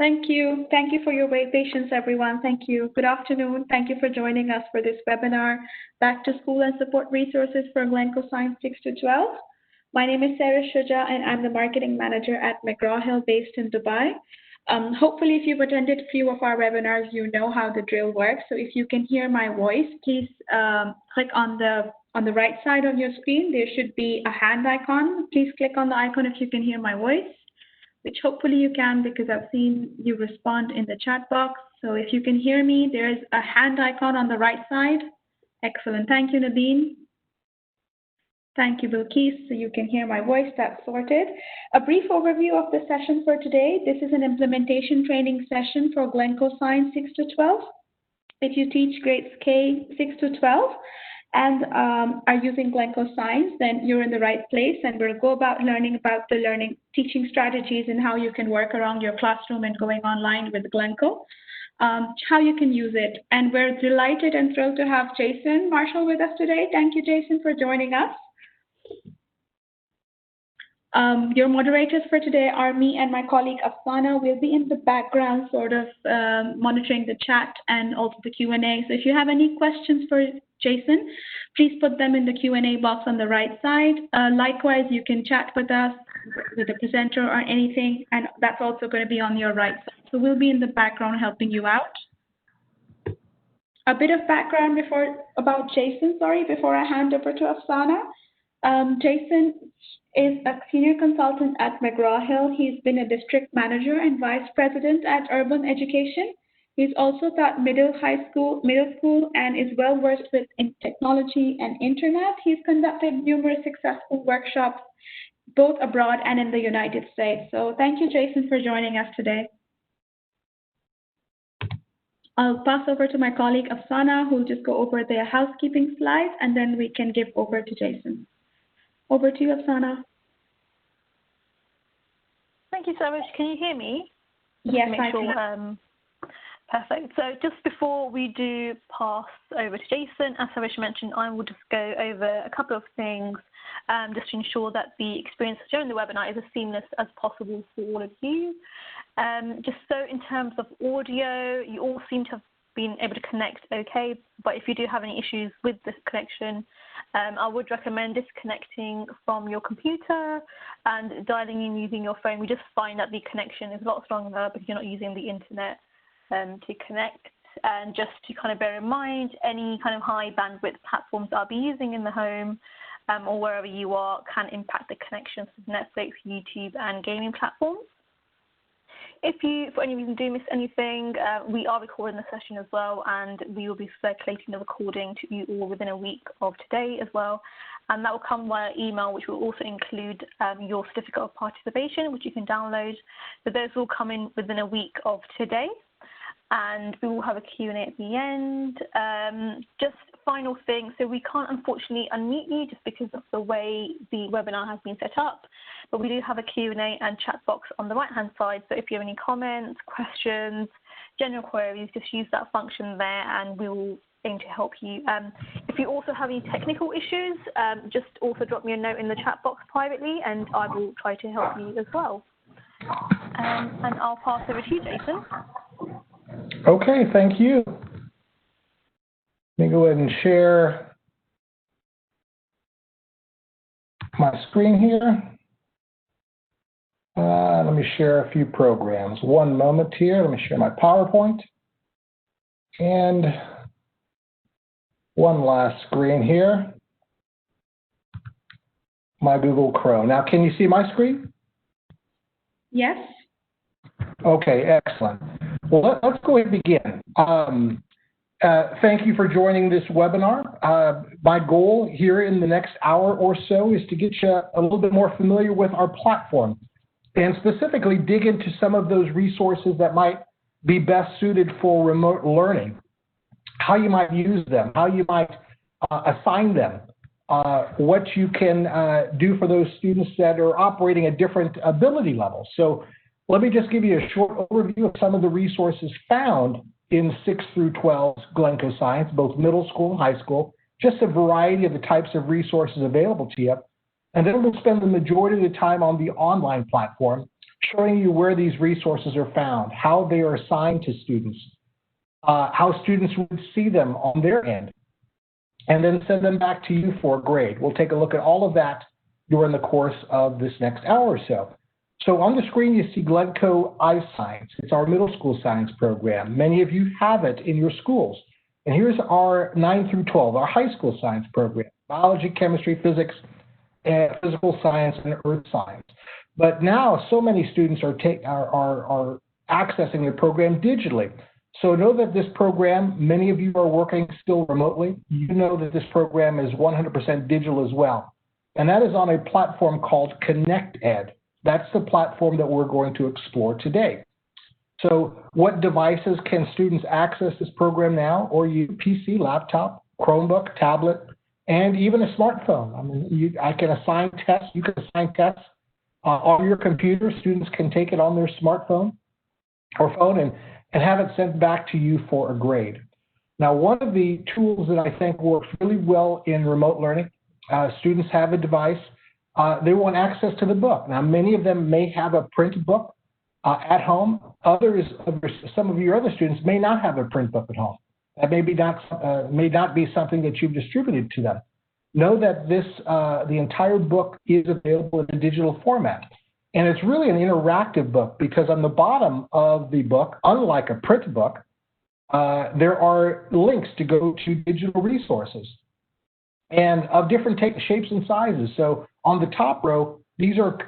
Thank you. Thank you for your patience, everyone. Thank you. Good afternoon. Thank you for joining us for this webinar, Back to School and Support Resources for Glencoe Science 6 to 12. My name is Sarah Shuja, and I'm the Marketing Manager at McGraw Hill based in Dubai. Hopefully, if you've attended a few of our webinars, you know how the drill works. So if you can hear my voice, please click on the right side of your screen. There should be a hand icon. Please click on the icon if you can hear my voice, which hopefully you can because I've seen you respond in the chat box. So if you can hear me, there's a hand icon on the right side. Excellent. Thank you, Nadine. Thank you, Bilquis. So you can hear my voice. That's sorted. A brief overview of the session for today. This is an implementation training session for Glencoe Science 6 to 12. If you teach grades K 6 to 12 and are using Glencoe Science, then you're in the right place, and we'll go about learning about the teaching strategies and how you can work around your classroom and going online with Glencoe, how you can use it. And we're delighted and thrilled to have Jason Marshall with us today. Thank you, Jason, for joining us. Your moderators for today are me and my colleague Afsana. We'll be in the background sort of monitoring the chat and also the Q&A. So if you have any questions for Jason, please put them in the Q&A box on the right side. Likewise, you can chat with us, with the presenter or anything, and that's also going to be on your right side. So we'll be in the background helping you out. A bit of background about Jason, before I hand over to Afsana. Jason is a senior consultant at McGraw Hill. He's been a district manager and vice president at Urban Education. He's also taught middle school, and is well versed in technology and internet. He's conducted numerous successful workshops, both abroad and in the United States. So thank you, Jason, for joining us today. I'll pass over to my colleague Afsana, who will just go over the housekeeping slides, and then we can give over to Jason. Over to you, Afsana. Thank you so much. Can you hear me? Yes, I can. Perfect. So just before we do pass over to Jason, as Harish mentioned, I will just go over a couple of things just to ensure that the experience during the webinar is as seamless as possible for all of you. Just so in terms of audio, you all seem to have been able to connect okay, but if you do have any issues with this connection, I would recommend disconnecting from your computer and dialing in using your phone. We just find that the connection is a lot stronger because you're not using the internet to connect. And just to kind of bear in mind, any kind of high bandwidth platforms I'll be using in the home or wherever you are can impact the connections with Netflix, YouTube, and gaming platforms. If you, for any reason, do miss anything, we are recording the session as well, and we will be circulating the recording to you all within a week of today as well. And that will come via email, which will also include your certificate of participation, which you can download. So those will come in within a week of today. And we will have a Q&A at the end. Just final thing, so we can't unfortunately unmute you just because of the way the webinar has been set up, but we do have a Q&A and chat box on the right-hand side. So if you have any comments, questions, general queries, just use that function there and we will aim to help you. If you also have any technical issues, just also drop me a note in the chat box privately and I will try to help you as well. And I'll pass over to you, Jason. Okay, thank you. Let me go ahead and share my screen here. Let me share a few programs. One moment here. Let me share my PowerPoint. And one last screen here. My Google Chrome. Now, can you see my screen? Yes. Okay, excellent. Well, let's go ahead and begin. Thank you for joining this webinar. My goal here in the next hour or so is to get you a little bit more familiar with our platform and specifically dig into some of those resources that might be best suited for remote learning, how you might use them, how you might assign them, what you can do for those students that are operating at different ability levels. So let me just give you a short overview of some of the resources found in 6 through 12 Glencoe Science, both middle school and high school, just a variety of the types of resources available to you. And then we'll spend the majority of the time on the online platform showing you where these resources are found, how they are assigned to students, how students would see them on their end, and then send them back to you for a grade. We'll take a look at all of that during the course of this next hour or so. So on the screen, you see Glencoe Science. It's our middle school science program. Many of you have it in your schools. And here's our 9 through 12, our high school science program: biology, chemistry, physics, and physical science, and earth science. But now so many students are accessing the program digitally. So know that this program, many of you are working still remotely. You know that this program is 100% digital as well. And that is on a platform called ConnectEd. That's the platform that we're going to explore today. So what devices can students access this program now? Or use PC, laptop, Chromebook, tablet, and even a smartphone. I mean, I can assign tests. You can assign tests on your computer. Students can take it on their smartphone or phone and have it sent back to you for a grade. Now, one of the tools that I think works really well in remote learning, students have a device. They want access to the book. Now, many of them may have a print book at home. Some of your other students may not have a print book at home. That may not be something that you've distributed to them. Know that the entire book is available in a digital format. And it's really an interactive book because on the bottom of the book, unlike a print book, there are links to go to digital resources and of different shapes and sizes. So on the top row, these are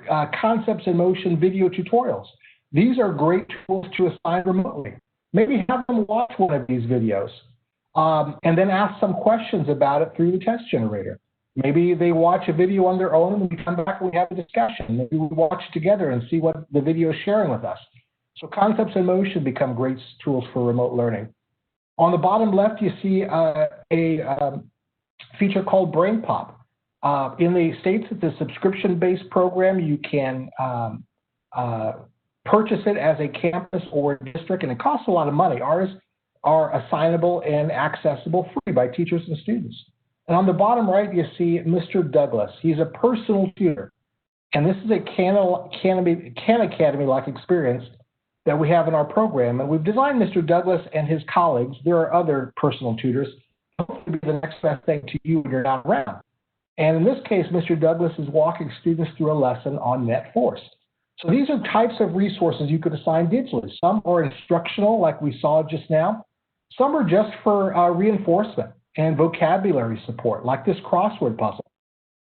concepts in motion video tutorials. These are great tools to assign remotely. Maybe have them watch one of these videos and then ask some questions about it through the test generator. Maybe they watch a video on their own and we come back and we have a discussion. Maybe we watch together and see what the video is sharing with us. So concepts in motion become great tools for remote learning. On the bottom left, you see a feature called Brain Pop. In the States, it's a subscription-based program. You can purchase it as a campus or a district, and it costs a lot of money. Ours are assignable and accessible free by teachers and students. And on the bottom right, you see Mr. Douglas. He's a personal tutor. And this is a Khan Academy-like experience that we have in our program. And we've designed Mr. Douglas and his colleagues. There are other personal tutors. Hopefully be the next best thing to you when you're not around. And in this case, Mr. Douglas is walking students through a lesson on net force. So these are types of resources you could assign digitally. Some are instructional, like we saw just now. Some are just for reinforcement and vocabulary support, like this crossword puzzle.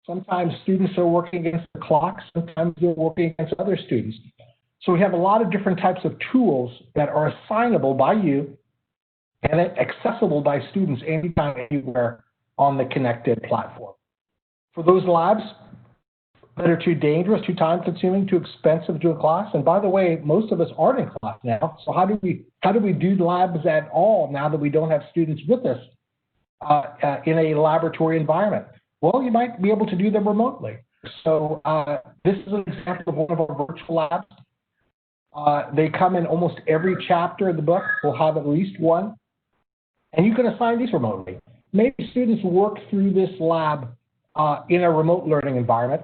Sometimes students are working against the clock, sometimes they're working against other students. So we have a lot of different types of tools that are assignable by you and accessible by students anytime, anywhere on the ConnectEd platform. For those labs that are too dangerous, too time-consuming, too expensive to do a class, and by the way, most of us aren't in class now, so how do we do labs at all now that we don't have students with us in a laboratory environment? Well, you might be able to do them remotely. So this is an example of one of our virtual labs. They come in almost every chapter of the book. We'll have at least one. And you can assign these remotely. Maybe students work through this lab in a remote learning environment,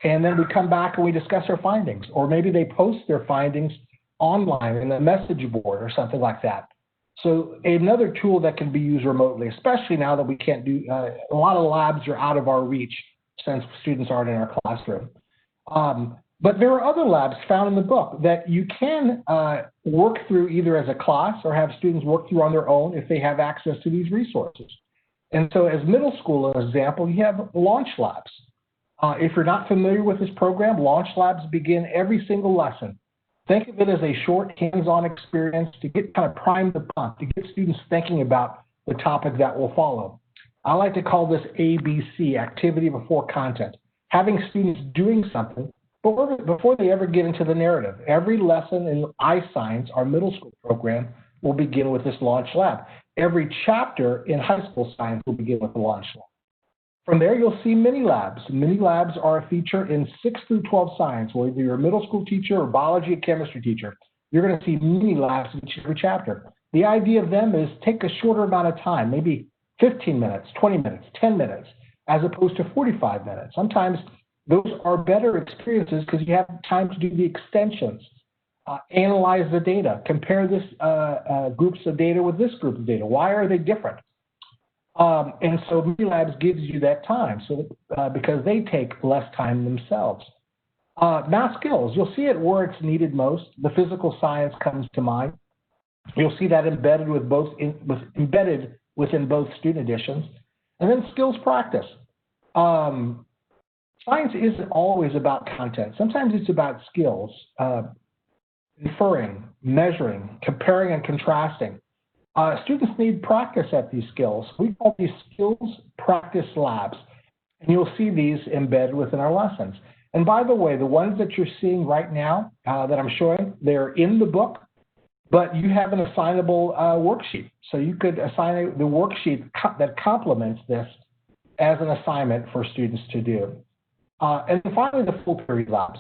and then we come back and we discuss our findings. Or maybe they post their findings online in a message board or something like that. So another tool that can be used remotely, especially now that we can't do, a lot of labs are out of our reach since students aren't in our classroom. But there are other labs found in the book that you can work through either as a class or have students work through on their own if they have access to these resources. And so as middle school, as an example, you have launch labs. If you're not familiar with this program, launch labs begin every single lesson. Think of it as a short hands-on experience to get kind of prime the pump, to get students thinking about the topic that will follow. I like to call this ABC, activity before content, having students doing something before they ever get into the narrative. Every lesson in iScience, our middle school program, will begin with this launch lab. Every chapter in high school science will begin with the launch lab. From there, you'll see mini labs. Mini labs are a feature in 6 through 12 science, whether you're a middle school teacher or biology or chemistry teacher. You're going to see mini labs in every chapter. The idea of them is take a shorter amount of time, maybe 15 minutes, 20 minutes, 10 minutes, as opposed to 45 minutes. Sometimes Those are better experiences because you have time to do the extensions, analyze the data, compare this groups of data with this group of data. Why are they different? And so Labs gives you that time because they take less time themselves. Math skills, you'll see it where it's needed most. The physical science comes to mind. You'll see that embedded embedded within both student editions. And then skills practice. Science isn't always about content. Sometimes it's about skills, inferring, measuring, comparing, and contrasting. Students need practice at these skills. We call these skills practice labs, and you'll see these embedded within our lessons. And by the way, the ones that you're seeing right now that I'm showing, they're in the book, but you have an assignable worksheet. So you could assign the worksheet that complements this as an assignment for students to do. And finally, the full period labs.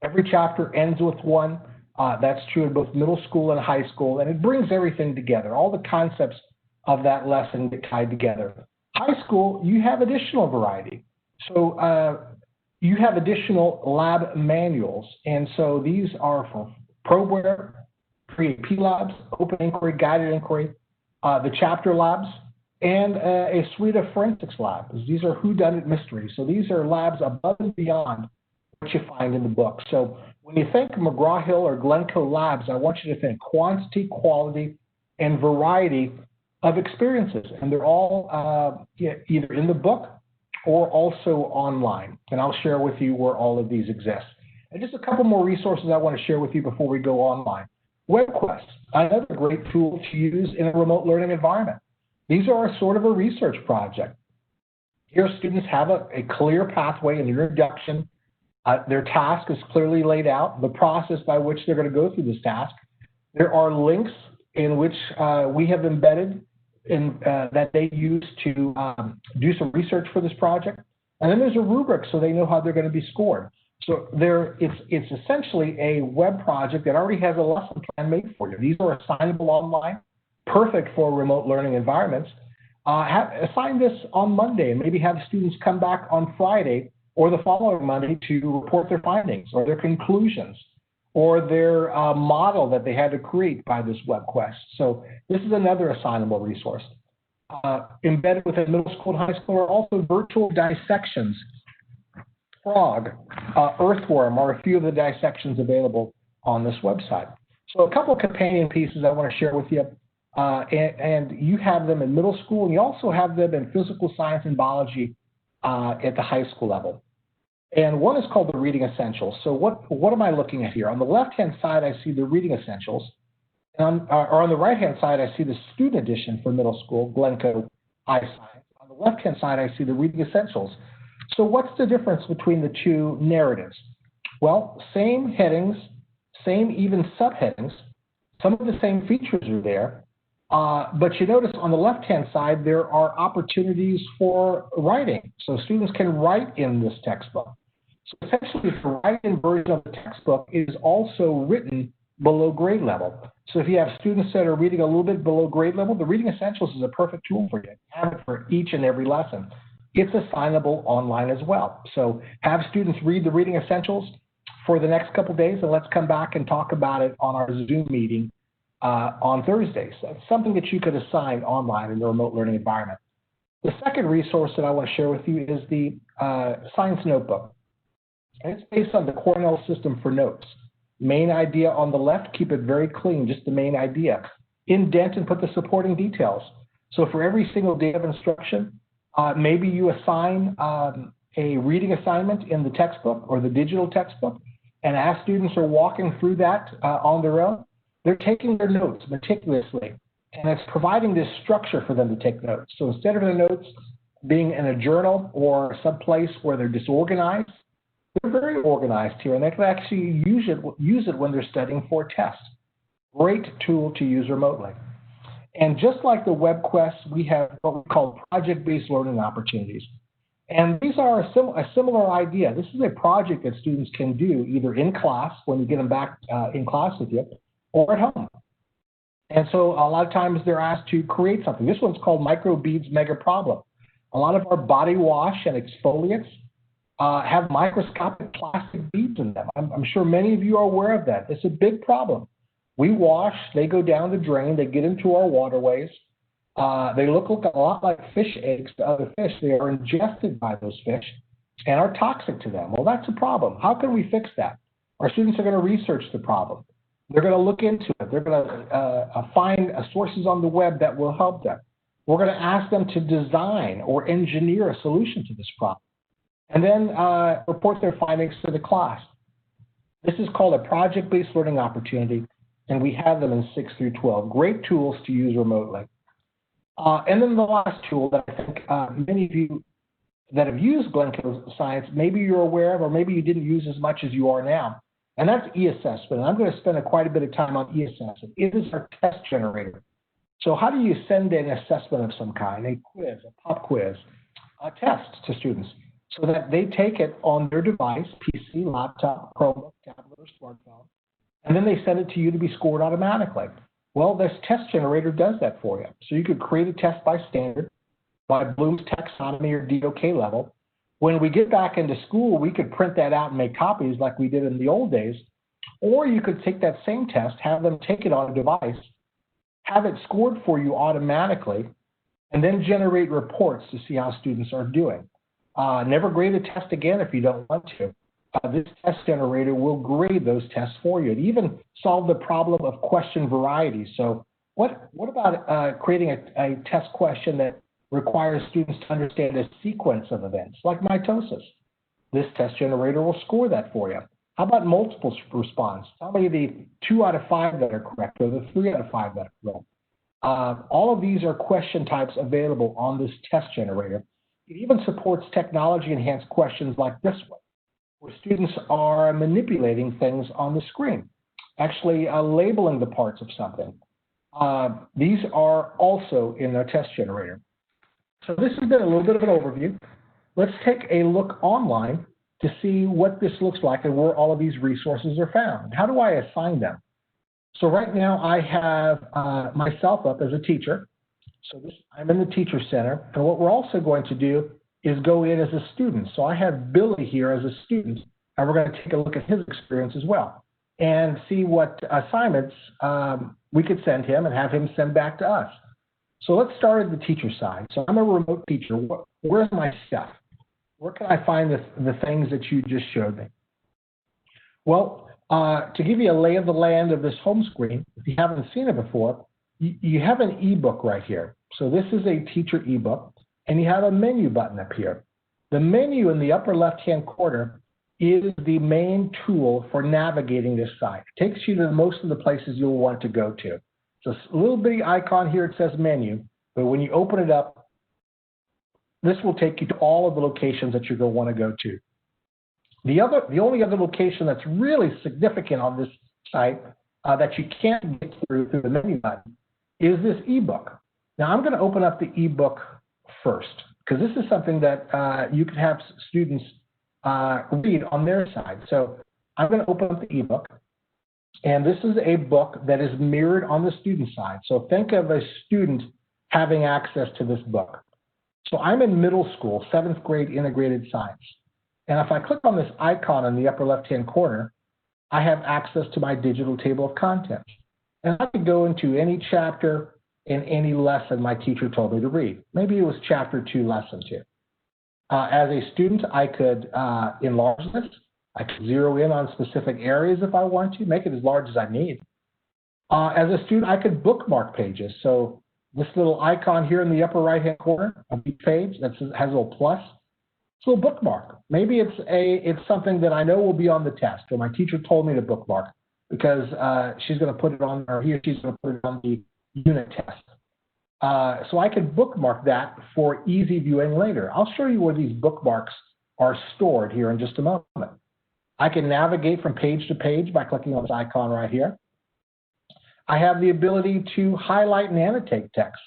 Every chapter ends with one. That's true in both middle school and high school, and it brings everything together. All the concepts of that lesson get tied together. High school, you have additional variety. So you have additional lab manuals, and so these are for ProWare, Pre-AP labs, Open Inquiry, Guided Inquiry, the chapter labs, and a suite of forensics labs. These are whodunit mysteries. So these are labs above and beyond what you find in the book. So when you think McGraw Hill or Glencoe labs, I want you to think quantity, quality, and variety of experiences. And they're all either in the book or also online. And I'll share with you where all of these exist. And just a couple more resources I want to share with you before we go online. Webquest, another great tool to use in a remote learning environment. These are a sort of a research project. Here students have a clear pathway in their introduction. Their task is clearly laid out, the process by which they're going to go through this task. There are links in which we have embedded in, that they use to do some research for this project. And then there's a rubric so they know how they're going to be scored. So it's essentially a web project that already has a lesson plan made for you. These are assignable online, perfect for remote learning environments. Assign this on Monday and maybe have students come back on Friday or the following Monday to report their findings or their conclusions or their model that they had to create by this Webquest. So this is another assignable resource. Embedded within middle school and high school are also virtual dissections. Frog, earthworm are a few of the dissections available on this website. So a couple of companion pieces I want to share with you. And you have them in middle school, and you also have them in physical science and biology at the high school level. And one is called the Reading Essentials. So what am I looking at here? On the left-hand side, I see the Reading Essentials. And on the right-hand side, I see the Student Edition for middle school, Glencoe Science. On the left-hand side, I see the Reading Essentials. So what's the difference between the two narratives? Well, same headings, same even subheadings. Some of the same features are there. But you notice on the left-hand side, there are opportunities for writing. So students can write in this textbook. So essentially, the write-in version of the textbook is also written below grade level. So if you have students that are reading a little bit below grade level, the Reading Essentials is a perfect tool for you. Have it for each and every lesson. It's assignable online as well. So have students read the Reading Essentials for the next couple of days, and let's come back and talk about it on our Zoom meeting on Thursdays. That's something that you could assign online in the remote learning environment. The second resource that I want to share with you is the Science Notebook. And it's based on the Cornell system for notes. Main idea on the left, keep it very clean, just the main idea. Indent and put the supporting details. So for every single day of instruction, maybe you assign a reading assignment in the textbook or the digital textbook, and as students are walking through that on their own, they're taking their notes meticulously, and it's providing this structure for them to take notes. So instead of the notes being in a journal or some place where they're disorganized, they're very organized here, and they can actually use it when they're studying for a test. Great tool to use remotely. And just like the Webquest, we have what we call project-based learning opportunities. And these are a similar idea. This is a project that students can do either in class, when you get them back in class with you, or at home. And so a lot of times they're asked to create something. This one's called Microbeads Mega Problem. A lot of our body wash and exfoliants have microscopic plastic beads in them. I'm sure many of you are aware of that. It's a big problem. We wash, they go down the drain, they get into our waterways. They look a lot like fish eggs to other fish. They are ingested by those fish and are toxic to them. Well, that's a problem. How can we fix that? Our students are going to research the problem. They're going to look into it. They're going to find sources on the web that will help them. We're going to ask them to design or engineer a solution to this problem, and then report their findings to the class. This is called a project-based learning opportunity, and we have them in 6 through 12. Great tools to use remotely. And then the last tool that I think many of you that have used Glencoe Science, maybe you're aware of, or maybe you didn't use as much as you are now, and that's e-assessment. And I'm going to spend quite a bit of time on e-assessment. It is our test generator. So how do you send an assessment of some kind, a quiz, a pop quiz, a test to students so that they take it on their device, PC, laptop, Chromebook, tablet, or smartphone, and then they send it to you to be scored automatically? Well, this test generator does that for you. So you could create a test by standard, by Bloom's taxonomy or DOK level. When we get back into school, we could print that out and make copies like we did in the old days, or you could take that same test, have them take it on a device, have it scored for you automatically, and then generate reports to see how students are doing. Never grade a test again if you don't want to. This test generator will grade those tests for you. It even solved the problem of question variety. So what about creating a test question that requires students to understand a sequence of events, like mitosis? This test generator will score that for you. How about multiple response? Tell me the 2 out of 5 that are correct, or the 3 out of 5 that are wrong. All of these are question types available on this test generator. It even supports technology-enhanced questions like this one, where students are manipulating things on the screen, actually labeling the parts of something. These are also in our test generator. So this has been a little bit of an overview. Let's take a look online to see what this looks like and where all of these resources are found. How do I assign them? So right now I have myself up as a teacher. So I'm in the Teacher Center. And what we're also going to do is go in as a student. So I have Billy here as a student, and we're going to take a look at his experience as well and see what assignments we could send him and have him send back to us. So let's start at the teacher side. So I'm a remote teacher. Where's my stuff? Where can I find the things that you just showed me? Well, to give you a lay of the land of this home screen, if you haven't seen it before, you have an ebook right here. So this is a teacher ebook, and you have a menu button up here. The menu in the upper left-hand corner is the main tool for navigating this site. It takes you to most of the places you'll want to go to. So a little bitty icon here, it says menu, but when you open it up, this will take you to all of the locations that you're going to want to go to. The only other location that's really significant on this site that you can't get through the menu button is this ebook. Now I'm going to open up the ebook first, because this is something that you can have students read on their side. So I'm going to open up the ebook, and this is a book that is mirrored on the student side. So think of a student having access to this book. So I'm in middle school, 7th grade integrated science. And if I click on this icon in the upper left-hand corner, I have access to my digital table of contents. And I could go into any chapter in any lesson my teacher told me to read. Maybe it was chapter 2, lesson 2. As a student, I could enlarge this. I could zero in on specific areas if I want to, make it as large as I need. As a student, I could bookmark pages. So this little icon here in the upper right-hand corner of each page that has a little plus, it's a little bookmark. Maybe it's something that I know will be on the test, or my teacher told me to bookmark because she's going to put it on, or he or she's going to put it on the unit test. So I could bookmark that for easy viewing later. I'll show you where these bookmarks are stored here in just a moment. I can navigate from page to page by clicking on this icon right here. I have the ability to highlight and annotate text.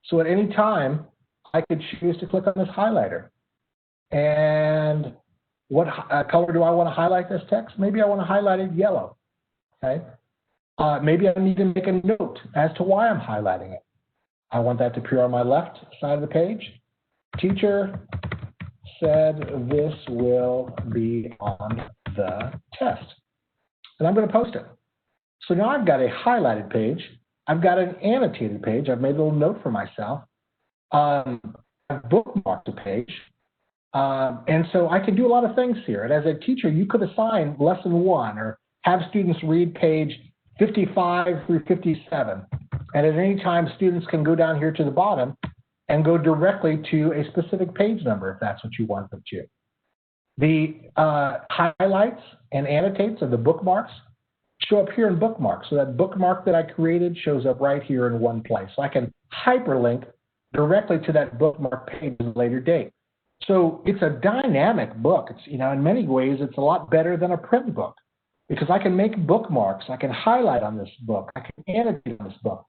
So at any time, I could choose to click on this highlighter. And what color do I want to highlight this text? Maybe I want to highlight it yellow. Okay. Maybe I need to make a note as to why I'm highlighting it. I want that to appear on my left side of the page. Teacher said this will be on the test. And I'm going to post it. So now I've got a highlighted page. I've got an annotated page. I've made a little note for myself. I've bookmarked a page. And so I can do a lot of things here. And as a teacher, you could assign lesson 1 or have students read page 55 through 57. And at any time, students can go down here to the bottom and go directly to a specific page number if that's what you want them to. The highlights and annotates of the bookmarks show up here in Bookmarks. So that bookmark that I created shows up right here in one place. So I can hyperlink directly to that bookmark page at a later date. So it's a dynamic book. It's, in many ways, it's a lot better than a print book because I can make bookmarks. I can highlight on this book. I can annotate on this book.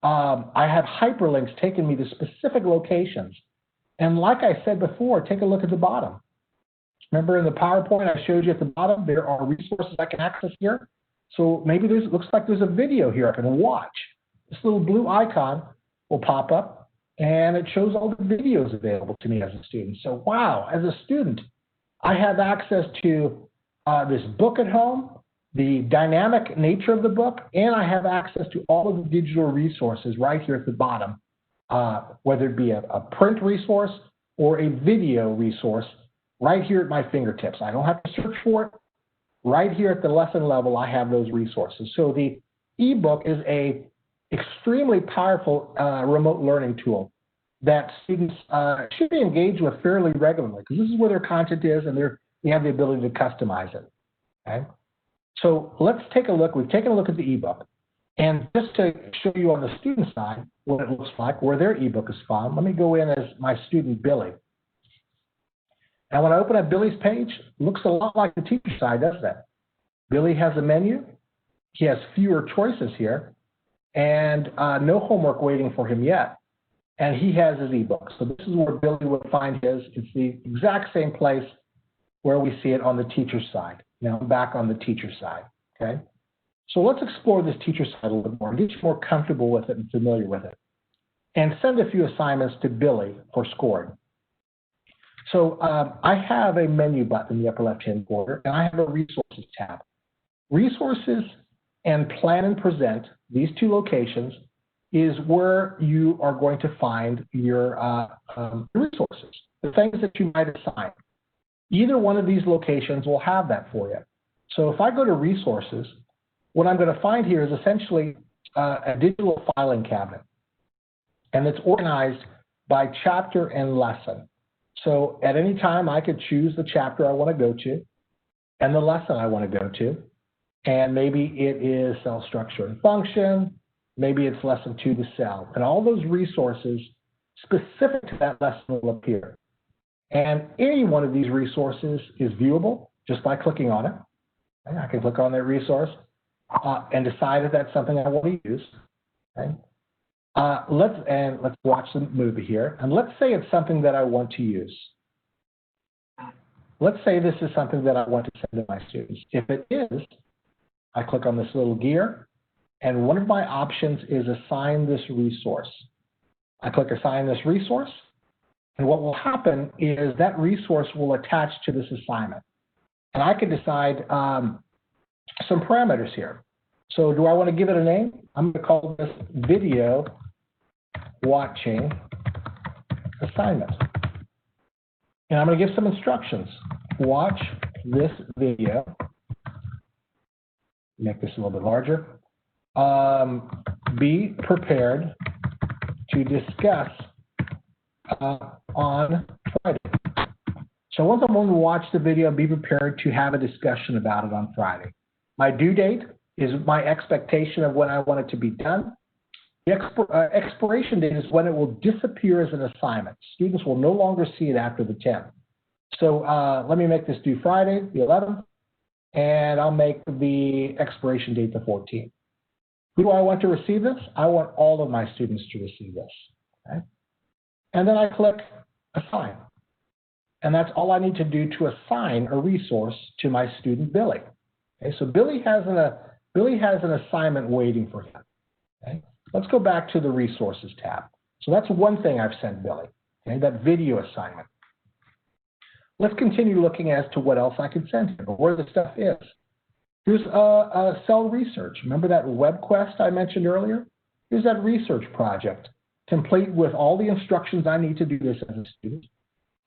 I have hyperlinks taking me to specific locations. And like I said before, take a look at the bottom. Remember in the PowerPoint I showed you at the bottom, there are resources I can access here. So maybe it looks like there's a video here I can watch. This little blue icon will pop up and it shows all the videos available to me as a student. So wow, as a student, I have access to this book at home, the dynamic nature of the book, and I have access to all of the digital resources right here at the bottom, whether it be a print resource or a video resource right here at my fingertips. I don't have to search for it. Right here at the lesson level, I have those resources. So the ebook is a extremely powerful remote learning tool that students should be engaged with fairly regularly because this is where their content is and they have the ability to customize it. Okay? So let's take a look. We've taken a look at the ebook. And just to show you on the student side what it looks like, where their ebook is found, let me go in as my student Billy. Now when I open up Billy's page, it looks a lot like the teacher side, doesn't it? Billy has a menu. He has fewer choices here and no homework waiting for him yet. And he has his ebook. So this is where Billy would find his. It's the exact same place where we see it on the teacher side. Now I'm back on the teacher side, okay? So let's explore this teacher side a little bit more and get you more comfortable with it and familiar with it. And send a few assignments to Billy for scoring. So I have a menu button in the upper left-hand corner, and I have a resources tab. Resources and plan and present, these two locations, is where you are going to find your resources, the things that you might assign. Either one of these locations will have that for you. So if I go to resources, what I'm going to find here is essentially a digital filing cabinet. And it's organized by chapter and lesson. So at any time, I could choose the chapter I want to go to and the lesson I want to go to. And maybe it is cell structure and function. Maybe it's lesson 2 to cell. And all those resources specific to that lesson will appear. And any one of these resources is viewable just by clicking on it. And I can click on that resource and decide if that's something I want to use. Okay? Let's watch the movie here. And let's say it's something that I want to use. Let's say this is something that I want to send to my students. If it is, I click on this little gear, and one of my options is assign this resource. I click assign this resource, and what will happen is that resource will attach to this assignment. And I can decide some parameters here. So do I want to give it a name? I'm going to call this video watching assignment. And I'm going to give some instructions. Watch this video. Make this a little bit larger. Be prepared to discuss on Friday. So once I'm going to watch the video, be prepared to have a discussion about it on Friday. My due date is my expectation of when I want it to be done. The expiration date is when it will disappear as an assignment. Students will no longer see it after the 10th. So let me make this due Friday, the 11th, and I'll make the expiration date the 14th. Who do I want to receive this? I want all of my students to receive this. Okay? And then I click Assign. And that's all I need to do to assign a resource to my student Billy. Okay? So Billy has an assignment waiting for him. Okay? Let's go back to the Resources tab. So that's one thing I've sent Billy, okay? That video assignment. let's continue looking as to what else I can send him or where the stuff is. Here's a cell research. Remember that Webquest I mentioned earlier? Here's that research project, complete with all the instructions I need to do this as a student.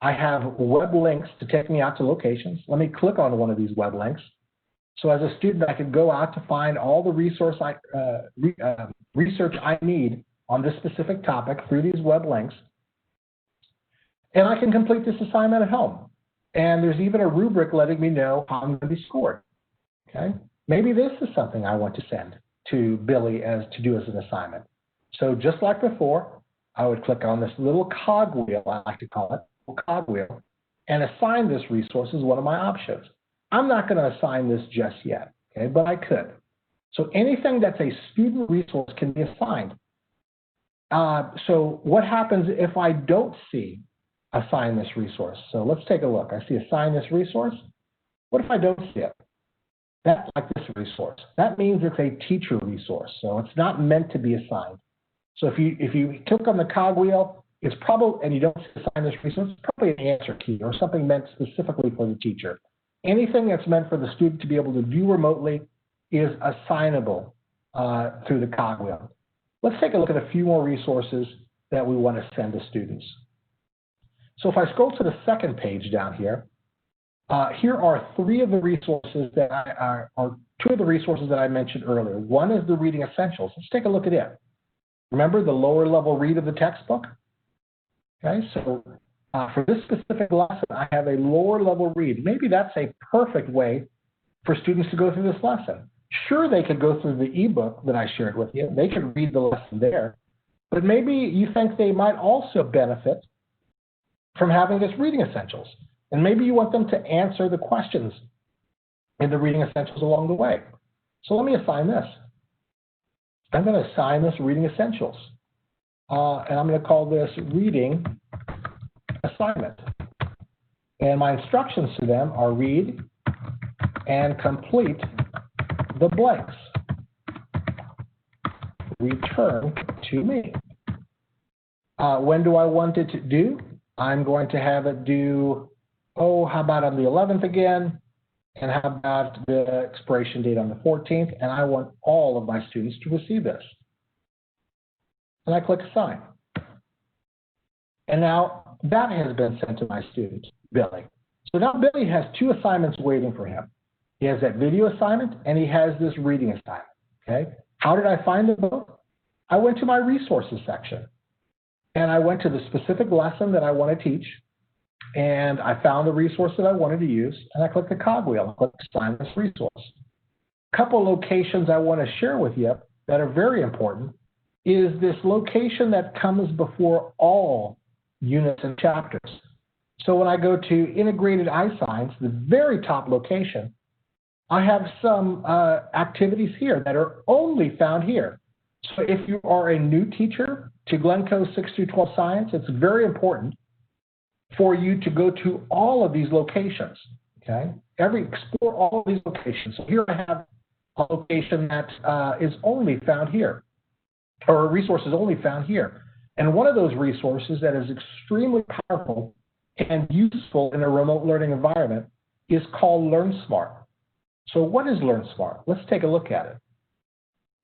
I have web links to take me out to locations. Let me click on one of these web links. So as a student, I could go out to find all the research I need on this specific topic through these web links. And I can complete this assignment at home. And there's even a rubric letting me know how I'm going to be scored. Okay? Maybe this is something I want to send to Billy to do as an assignment. So just like before, I would click on this little cogwheel, I like to call it, cogwheel, and assign this resource as one of my options. I'm not going to assign this just yet, okay, but I could. So anything that's a student resource can be assigned. So what happens if I don't see assign this resource? So let's take a look. I see assign this resource. What if I don't see it? That's like this resource. That means it's a teacher resource, so it's not meant to be assigned. So if you click on the cogwheel, it's probably, and you don't assign this resource, it's probably an answer key or something meant specifically for the teacher. Anything that's meant for the student to be able to view remotely is assignable through the cogwheel. Let's take a look at a few more resources that we want to send to students. So if I scroll to the second page down here, here are three of the resources that two of the resources that I mentioned earlier. One is the Reading Essentials. Let's take a look at it. Remember the lower level read of the textbook? Okay, so for this specific lesson, I have a lower level read. Maybe that's a perfect way for students to go through this lesson. Sure, they could go through the ebook that I shared with you. They could read the lesson there. But maybe you think they might also benefit from having this Reading Essentials. And maybe you want them to answer the questions in the Reading Essentials along the way. So let me assign this. I'm going to assign this Reading Essentials. And I'm going to call this Reading Assignment. And my instructions to them are read and complete the blanks. Return to me. When do I want it to do? I'm going to have it do, how about on the 11th again? And how about the expiration date on the 14th? And I want all of my students to receive this. And I click Assign. And now that has been sent to my student, Billy. So now Billy has two assignments waiting for him. He has that video assignment and he has this reading assignment, okay? How did I find them both? I went to my resources section and I went to the specific lesson that I want to teach and I found the resource that I wanted to use and I clicked the cogwheel and clicked Assign this resource. A couple locations I want to share with you that are very important is this location that comes before all units and chapters. So when I go to Integrated iScience, the very top location, I have some activities here that are only found here. So if you are a new teacher to Glencoe 6 through 12 Science, it's very important for you to go to all of these locations, okay? Explore all of these locations. So here I have a location that is only found here, or a resource is only found here. And one of those resources that is extremely powerful and useful in a remote learning environment is called Learnsmart. So what is Learnsmart? Let's take a look at it.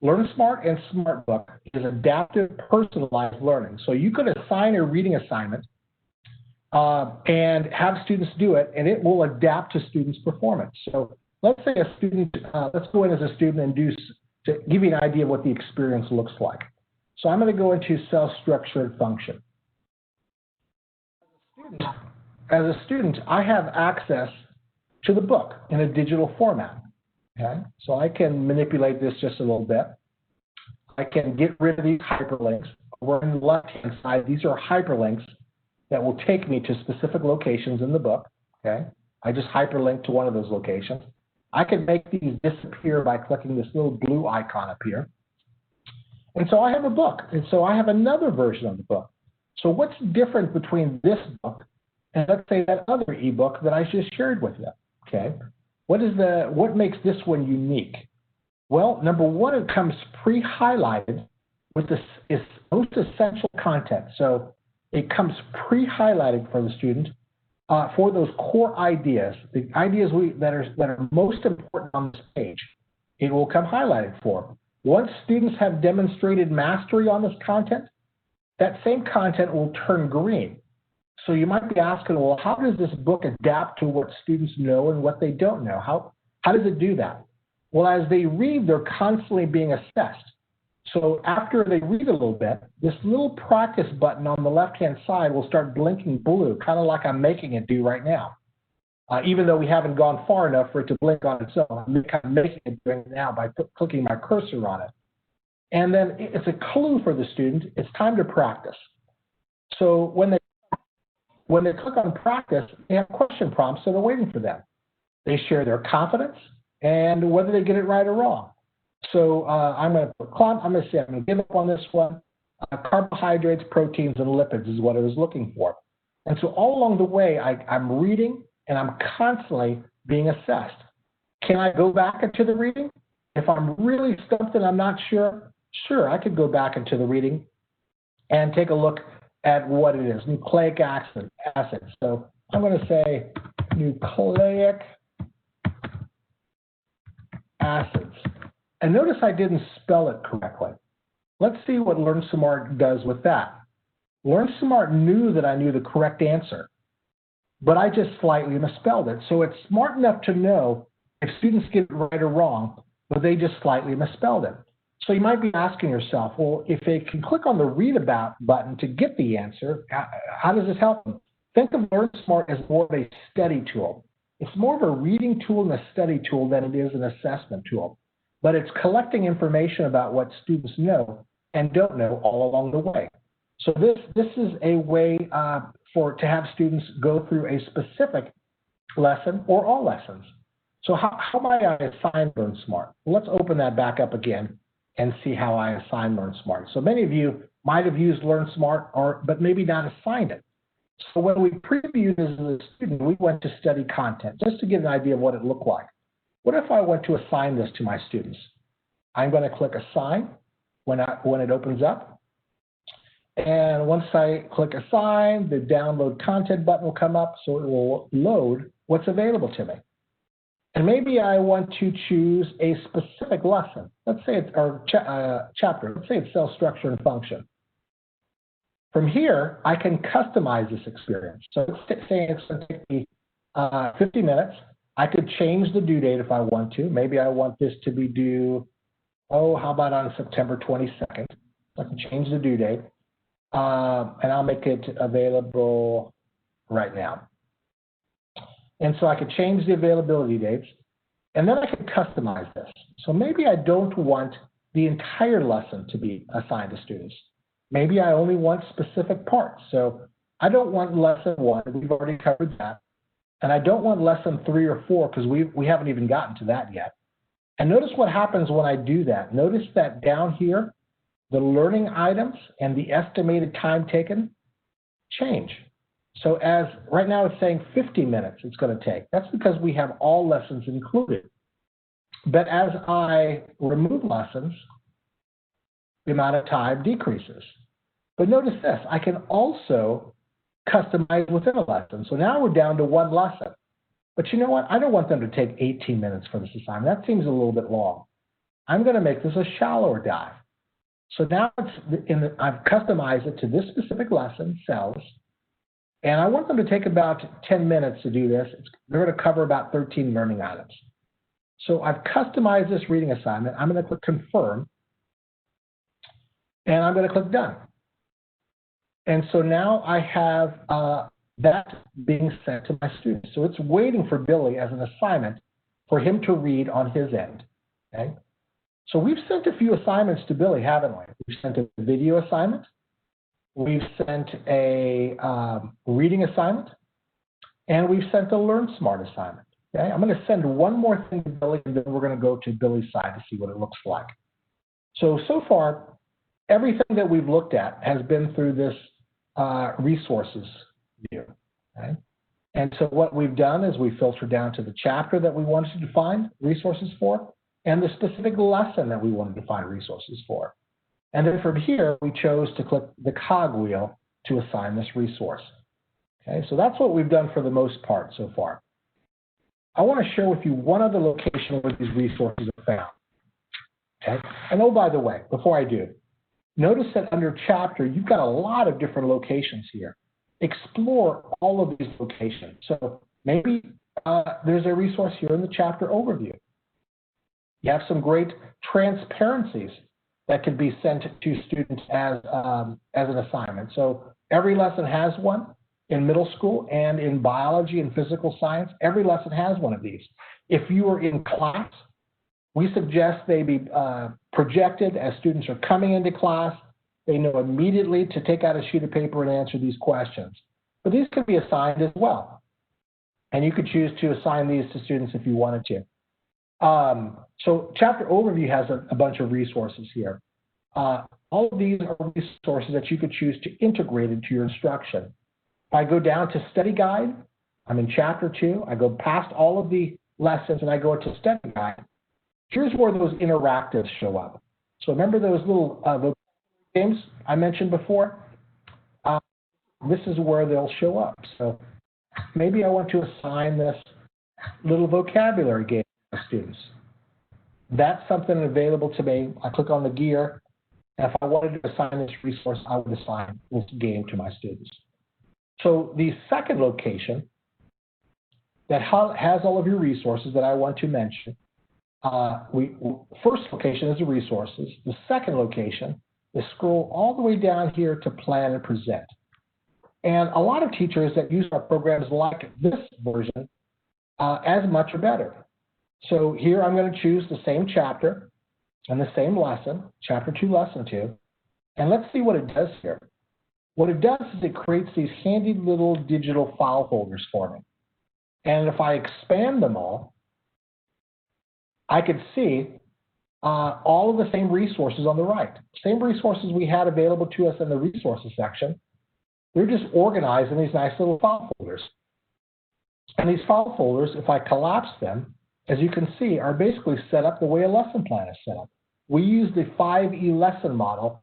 Learnsmart and SmartBook is adaptive personalized learning. So you could assign a reading assignment and have students do it, and it will adapt to students' performance. So let's say a student, let's go in as a student and to give you an idea of what the experience looks like. So I'm going to go into self-structured function. As a student, I have access to the book in a digital format. Okay, so I can manipulate this just a little bit. I can get rid of these hyperlinks. Over on the left-hand side, these are hyperlinks that will take me to specific locations in the book. Okay, I just hyperlink to one of those locations. I can make these disappear by clicking this little blue icon up here. And so I have a book, and so I have another version of the book. So what's different between this book and let's say that other ebook that I just shared with you? Okay, what makes this one unique? Well, number one, it comes pre-highlighted with its most essential content. So it comes pre-highlighted for the student for those core ideas, the ideas that are most important on this page, it will come highlighted for them. Once students have demonstrated mastery on this content, that same content will turn green. So you might be asking, well, how does this book adapt to what students know and what they don't know? How does it do that? Well, as they read, they're constantly being assessed. So after they read a little bit, this little practice button on the left-hand side will start blinking blue, kind of like I'm making it do right now. Even though we haven't gone far enough for it to blink on its own, I'm kind of making it do it now by clicking my cursor on it. And then it's a clue for the student. It's time to practice. So when they click on practice, they have question prompts that are waiting for them. They share their confidence and whether they get it right or wrong. So I'm going to give up on this one. Carbohydrates, proteins, and lipids is what I was looking for. And so all along the way, I'm reading and I'm constantly being assessed. Can I go back into the reading? If I'm really stumped and I'm not sure, sure, I could go back into the reading and take a look at what it is, nucleic acid. So I'm going to say nucleic acids. And notice I didn't spell it correctly. Let's see what Learnsmart does with that. Learnsmart knew that I knew the correct answer, but I just slightly misspelled it. So it's smart enough to know if students get it right or wrong, but they just slightly misspelled it. So you might be asking yourself, well, if they can click on the Read About button to get the answer, how does this help them? Think of Learnsmart as more of a study tool. It's more of a reading tool and a study tool than it is an assessment tool. But it's collecting information about what students know and don't know all along the way. So this is a way to have students go through a specific lesson or all lessons. So how might I assign Learnsmart? Well, let's open that back up again and see how I assign Learnsmart. So many of you might have used Learnsmart, but maybe not assigned it. So when we previewed as a student, we went to study content just to get an idea of what it looked like. What if I went to assign this to my students? I'm going to click Assign when it opens up. And once I click Assign, the Download Content button will come up, so it will load what's available to me. And maybe I want to choose a specific lesson. Let's say it's chapter. Let's say it's cell structure and function. From here, I can customize this experience. So let's say it's going to take me 50 minutes. I could change the due date if I want to. Maybe I want this to be due, how about on September 22nd? I can change the due date, and I'll make it available right now. And so I could change the availability dates, and then I could customize this. So maybe I don't want the entire lesson to be assigned to students. Maybe I only want specific parts. So I don't want lesson 1, we've already covered that. And I don't want lesson 3 or 4 because we haven't even gotten to that yet. And notice what happens when I do that. Notice that down here, the learning items and the estimated time taken change. So as right now it's saying 50 minutes it's going to take. That's because we have all lessons included. But as I remove lessons, the amount of time decreases. But notice this, I can also customize within a lesson. So now we're down to one lesson. But you know what? I don't want them to take 18 minutes for this assignment. That seems a little bit long. I'm going to make this a shallower dive. So now I've customized it to this specific lesson, cells, and I want them to take about 10 minutes to do this. They're going to cover about 13 learning items. So I've customized this reading assignment. I'm going to click Confirm, and I'm going to click Done. And so now I have that being sent to my students. So it's waiting for Billy as an assignment for him to read on his end. Okay? So we've sent a few assignments to Billy, haven't we? We've sent a video assignment. We've sent a reading assignment. And we've sent a Learnsmart assignment. Okay? I'm going to send one more thing to Billy, and then we're going to go to Billy's side to see what it looks like. So far, everything that we've looked at has been through this resources view. Okay? And so what we've done is we filtered down to the chapter that we wanted to find resources for and the specific lesson that we wanted to find resources for. And then from here, we chose to click the cog wheel to assign this resource. Okay, so that's what we've done for the most part so far. I want to share with you one other location where these resources are found. Okay, and oh, by the way, before I do, notice that under chapter, you've got a lot of different locations here. Explore all of these locations. So maybe there's a resource here in the chapter overview. You have some great transparencies that could be sent to students as an assignment. So every lesson has one in middle school, and in biology and physical science, every lesson has one of these. If you are in class, we suggest they be projected as students are coming into class. They know immediately to take out a sheet of paper and answer these questions. But these can be assigned as well. And you could choose to assign these to students if you wanted to. So chapter overview has a bunch of resources here. All of these are resources that you could choose to integrate into your instruction. If I go down to study guide, I'm in chapter 2. I go past all of the lessons and I go to study guide. Here's where those interactives show up. So remember those little games I mentioned before? This is where they'll show up. So maybe I want to assign this little vocabulary game to students. That's something available to me. I click on the gear, and if I wanted to assign this resource, I would assign this game to my students. So the second location that has all of your resources that I want to mention, first location is the resources. The second location is scroll all the way down here to plan and present. And a lot of teachers that use our programs like this version as much or better. So here I'm going to choose the same chapter and the same lesson, chapter 2, lesson 2, and let's see what it does here. What it does is it creates these handy little digital file folders for me. And if I expand them all, I could see all of the same resources on the right. Same resources we had available to us in the resources section. They're just organized in these nice little file folders. And these file folders, if I collapse them, as you can see, are basically set up the way a lesson plan is set up. We use the 5E lesson model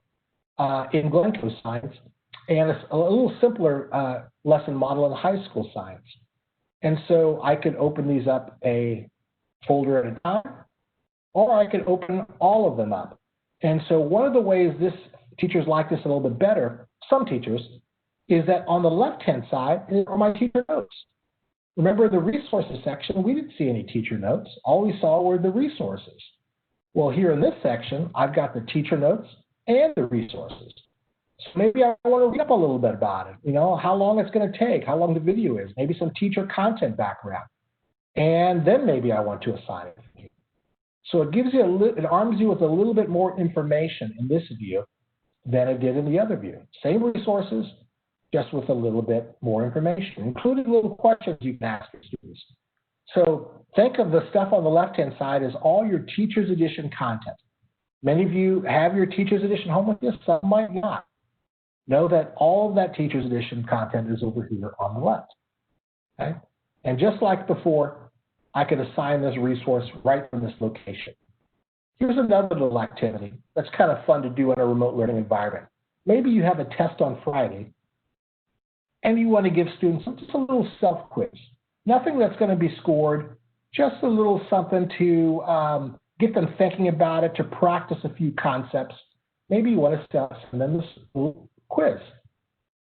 in Glencoe Science, and a little simpler lesson model in high school science. And so I could open these up a folder at a time, or I could open all of them up. And so one of the ways teachers like this a little bit better, some teachers, is that on the left-hand side are my teacher notes. Remember the resources section, we didn't see any teacher notes. All we saw were the resources. Well, here in this section, I've got the teacher notes and the resources. So maybe I want to read up a little bit about it, you know, how long it's going to take, how long the video is, maybe some teacher content background. And then maybe I want to assign it. So it gives you it arms you with a little bit more information in this view than it did in the other view. Same resources, just with a little bit more information, including little questions you can ask your students. So think of the stuff on the left-hand side as all your Teacher's Edition content. Many of you have your Teacher's Edition homework, yes, some might not. Know that all of that Teacher's Edition content is over here on the left. Okay? And just like before, I could assign this resource right from this location. Here's another little activity that's kind of fun to do in a remote learning environment. Maybe you have a test on Friday, and you want to give students just a little self-quiz. Nothing that's going to be scored, just a little something to get them thinking about it, to practice a few concepts. Maybe you want to send them this little quiz.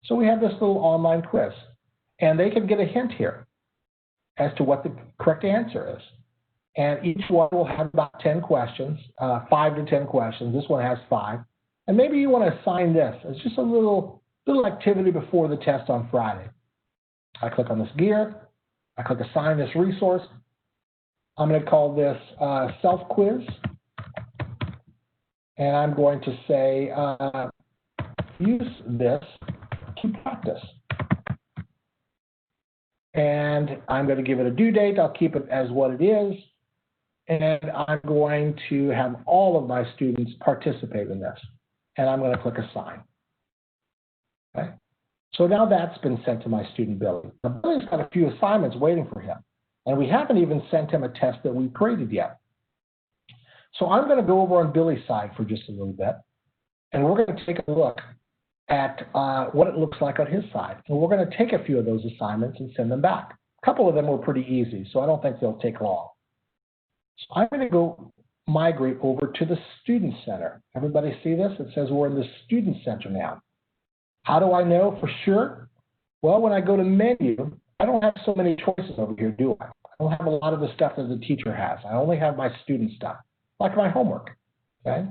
So we have this little online quiz, and they can get a hint here as to what the correct answer is. And each one will have about 10 questions, 5 to 10 questions. This one has 5. And maybe you want to assign this as just a little activity before the test on Friday. I click on this gear. I click assign this resource. I'm going to call this self-quiz. And I'm going to say use this to practice. And I'm going to give it a due date. I'll keep it as what it is. And I'm going to have all of my students participate in this. And I'm going to click assign. Okay. So now that's been sent to my student Billy. Now Billy's got a few assignments waiting for him, and we haven't even sent him a test that we created yet. So I'm going to go over on Billy's side for just a little bit, and we're going to take a look at what it looks like on his side. And we're going to take a few of those assignments and send them back. A couple of them were pretty easy, so I don't think they'll take long. So I'm going to go migrate over to the Student Center. Everybody see this? It says we're in the Student Center now. How do I know for sure? Well, when I go to Menu, I don't have so many choices over here, do I? I don't have a lot of the stuff that the teacher has. I only have my student stuff, like my homework, okay?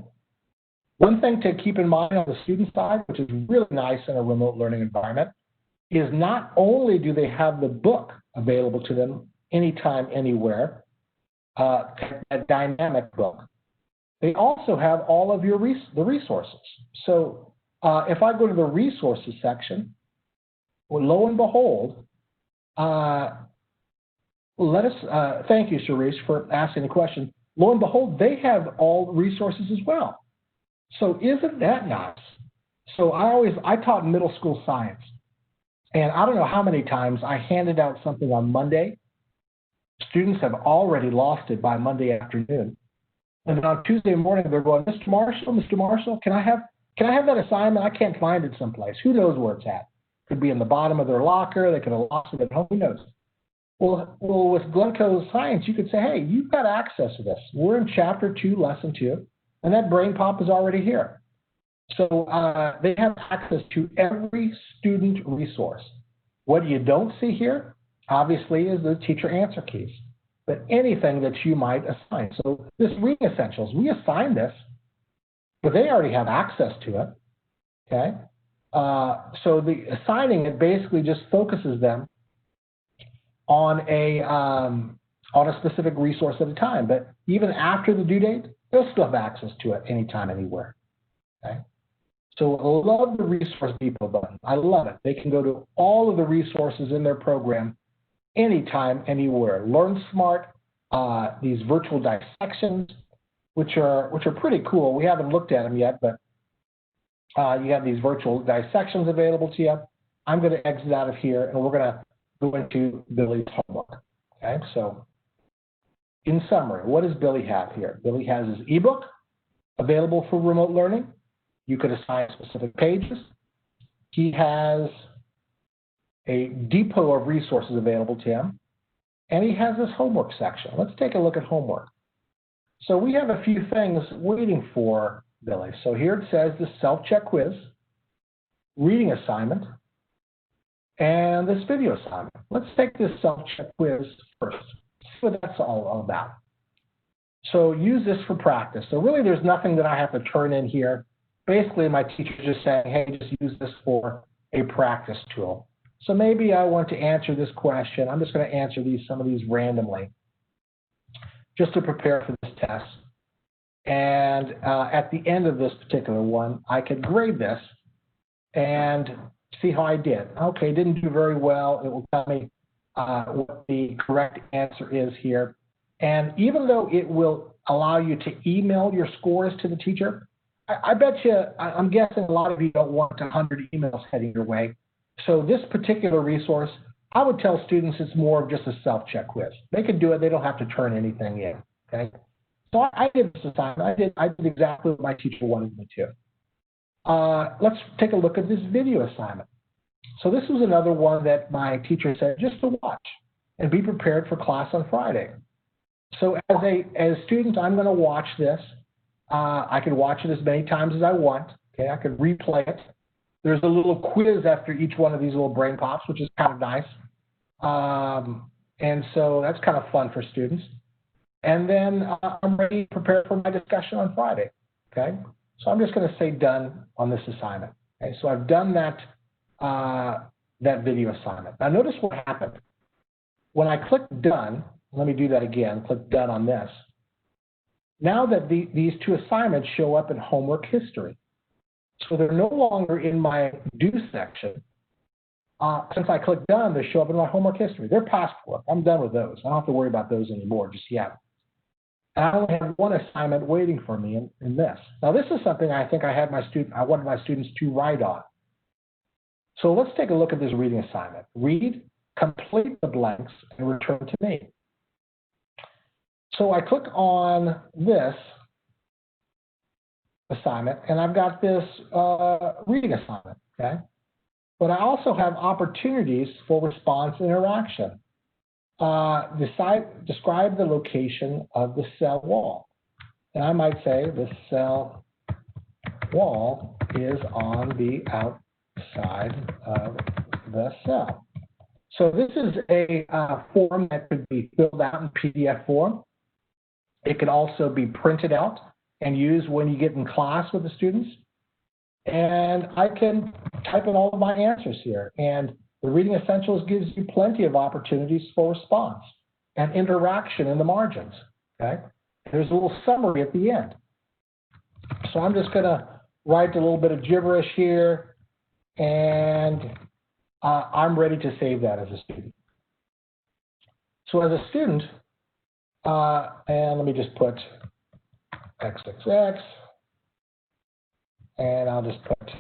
One thing to keep in mind on the student side, which is really nice in a remote learning environment, is not only do they have the book available to them anytime, anywhere, a dynamic book, they also have all of your the resources. So if I go to the resources section, well, lo and behold, thank you, Sharice, for asking the question. Lo and behold, they have all resources as well. So isn't that nice? So I taught middle school science, and I don't know how many times I handed out something on Monday. Students have already lost it by Monday afternoon, and then on Tuesday morning they're going, Mr. Marshall, can I have that assignment? I can't find it someplace. Who knows where it's at? Could be in the bottom of their locker. They could have lost it at home. Who knows? Well, with Glencoe Science, you could say, hey, you've got access to this. We're in Chapter 2, Lesson 2, and that brain pop is already here. So they have access to every student resource. What you don't see here, obviously, is the teacher answer keys, but anything that you might assign. So this reading essentials, we assign this, but they already have access to it, okay? So the assigning it basically just focuses them on a specific resource at a time. But even after the due date, they'll still have access to it anytime, anywhere. Okay. So I love the resource depot button. I love it. They can go to all of the resources in their program anytime, anywhere. Learnsmart, these virtual dissections, which are pretty cool. We haven't looked at them yet, but you have these virtual dissections available to you. I'm going to exit out of here, and we're going to go into Billy's homework. Okay, so in summary, what does Billy have here? Billy has his ebook available for remote learning. You could assign specific pages. He has a depot of resources available to him, and he has his homework section. Let's take a look at homework. So we have a few things waiting for Billy. So here it says the self-check quiz, reading assignment, and this video assignment. Let's take this self-check quiz first. See what that's all about. So use this for practice. So really there's nothing that I have to turn in here. Basically my teacher's just saying, hey, just use this for a practice tool. So maybe I want to answer this question. I'm just going to answer some of these randomly just to prepare for this test. And at the end of this particular one, I could grade this and see how I did. Okay, didn't do very well. It will tell me what the correct answer is here. And even though it will allow you to email your scores to the teacher, I bet you, I'm guessing a lot of you don't want 100 emails heading your way. So this particular resource, I would tell students it's more of just a self-check quiz. They can do it. They don't have to turn anything in, okay? So I did this assignment. I did exactly what my teacher wanted me to. Let's take a look at this video assignment. So this was another one that my teacher said just to watch and be prepared for class on Friday. So as a student, I'm going to watch this. I can watch it as many times as I want. Okay, I could replay it. There's a little quiz after each one of these little brain pops, which is kind of nice. And so that's kind of fun for students. And then I'm ready to prepare for my discussion on Friday. Okay, so I'm just going to say done on this assignment. Okay, so I've done that video assignment. Now notice what happened. When I click done, let me do that again, click done on this. Now that these two assignments show up in homework history. So they're no longer in my due section. Since I click done, they show up in my homework history. They're past work. I'm done with those. I don't have to worry about those anymore just yet. And I only have one assignment waiting for me in this. Now this is something I think I wanted my students to write on. So let's take a look at this reading assignment. Read, complete the blanks, and return to me. So I click on this assignment, and I've got this reading assignment. okay? But I also have opportunities for response and interaction. Describe the location of the cell wall. And I might say the cell wall is on the outside of the cell. So this is a form that could be filled out in PDF form. It could also be printed out and used when you get in class with the students. And I can type in all of my answers here. And the Reading Essentials gives you plenty of opportunities for response and interaction in the margins, okay? There's a little summary at the end. So I'm just going to write a little bit of gibberish here, and I'm ready to save that as a student. So as a student, and let me just put XXX, and I'll just put,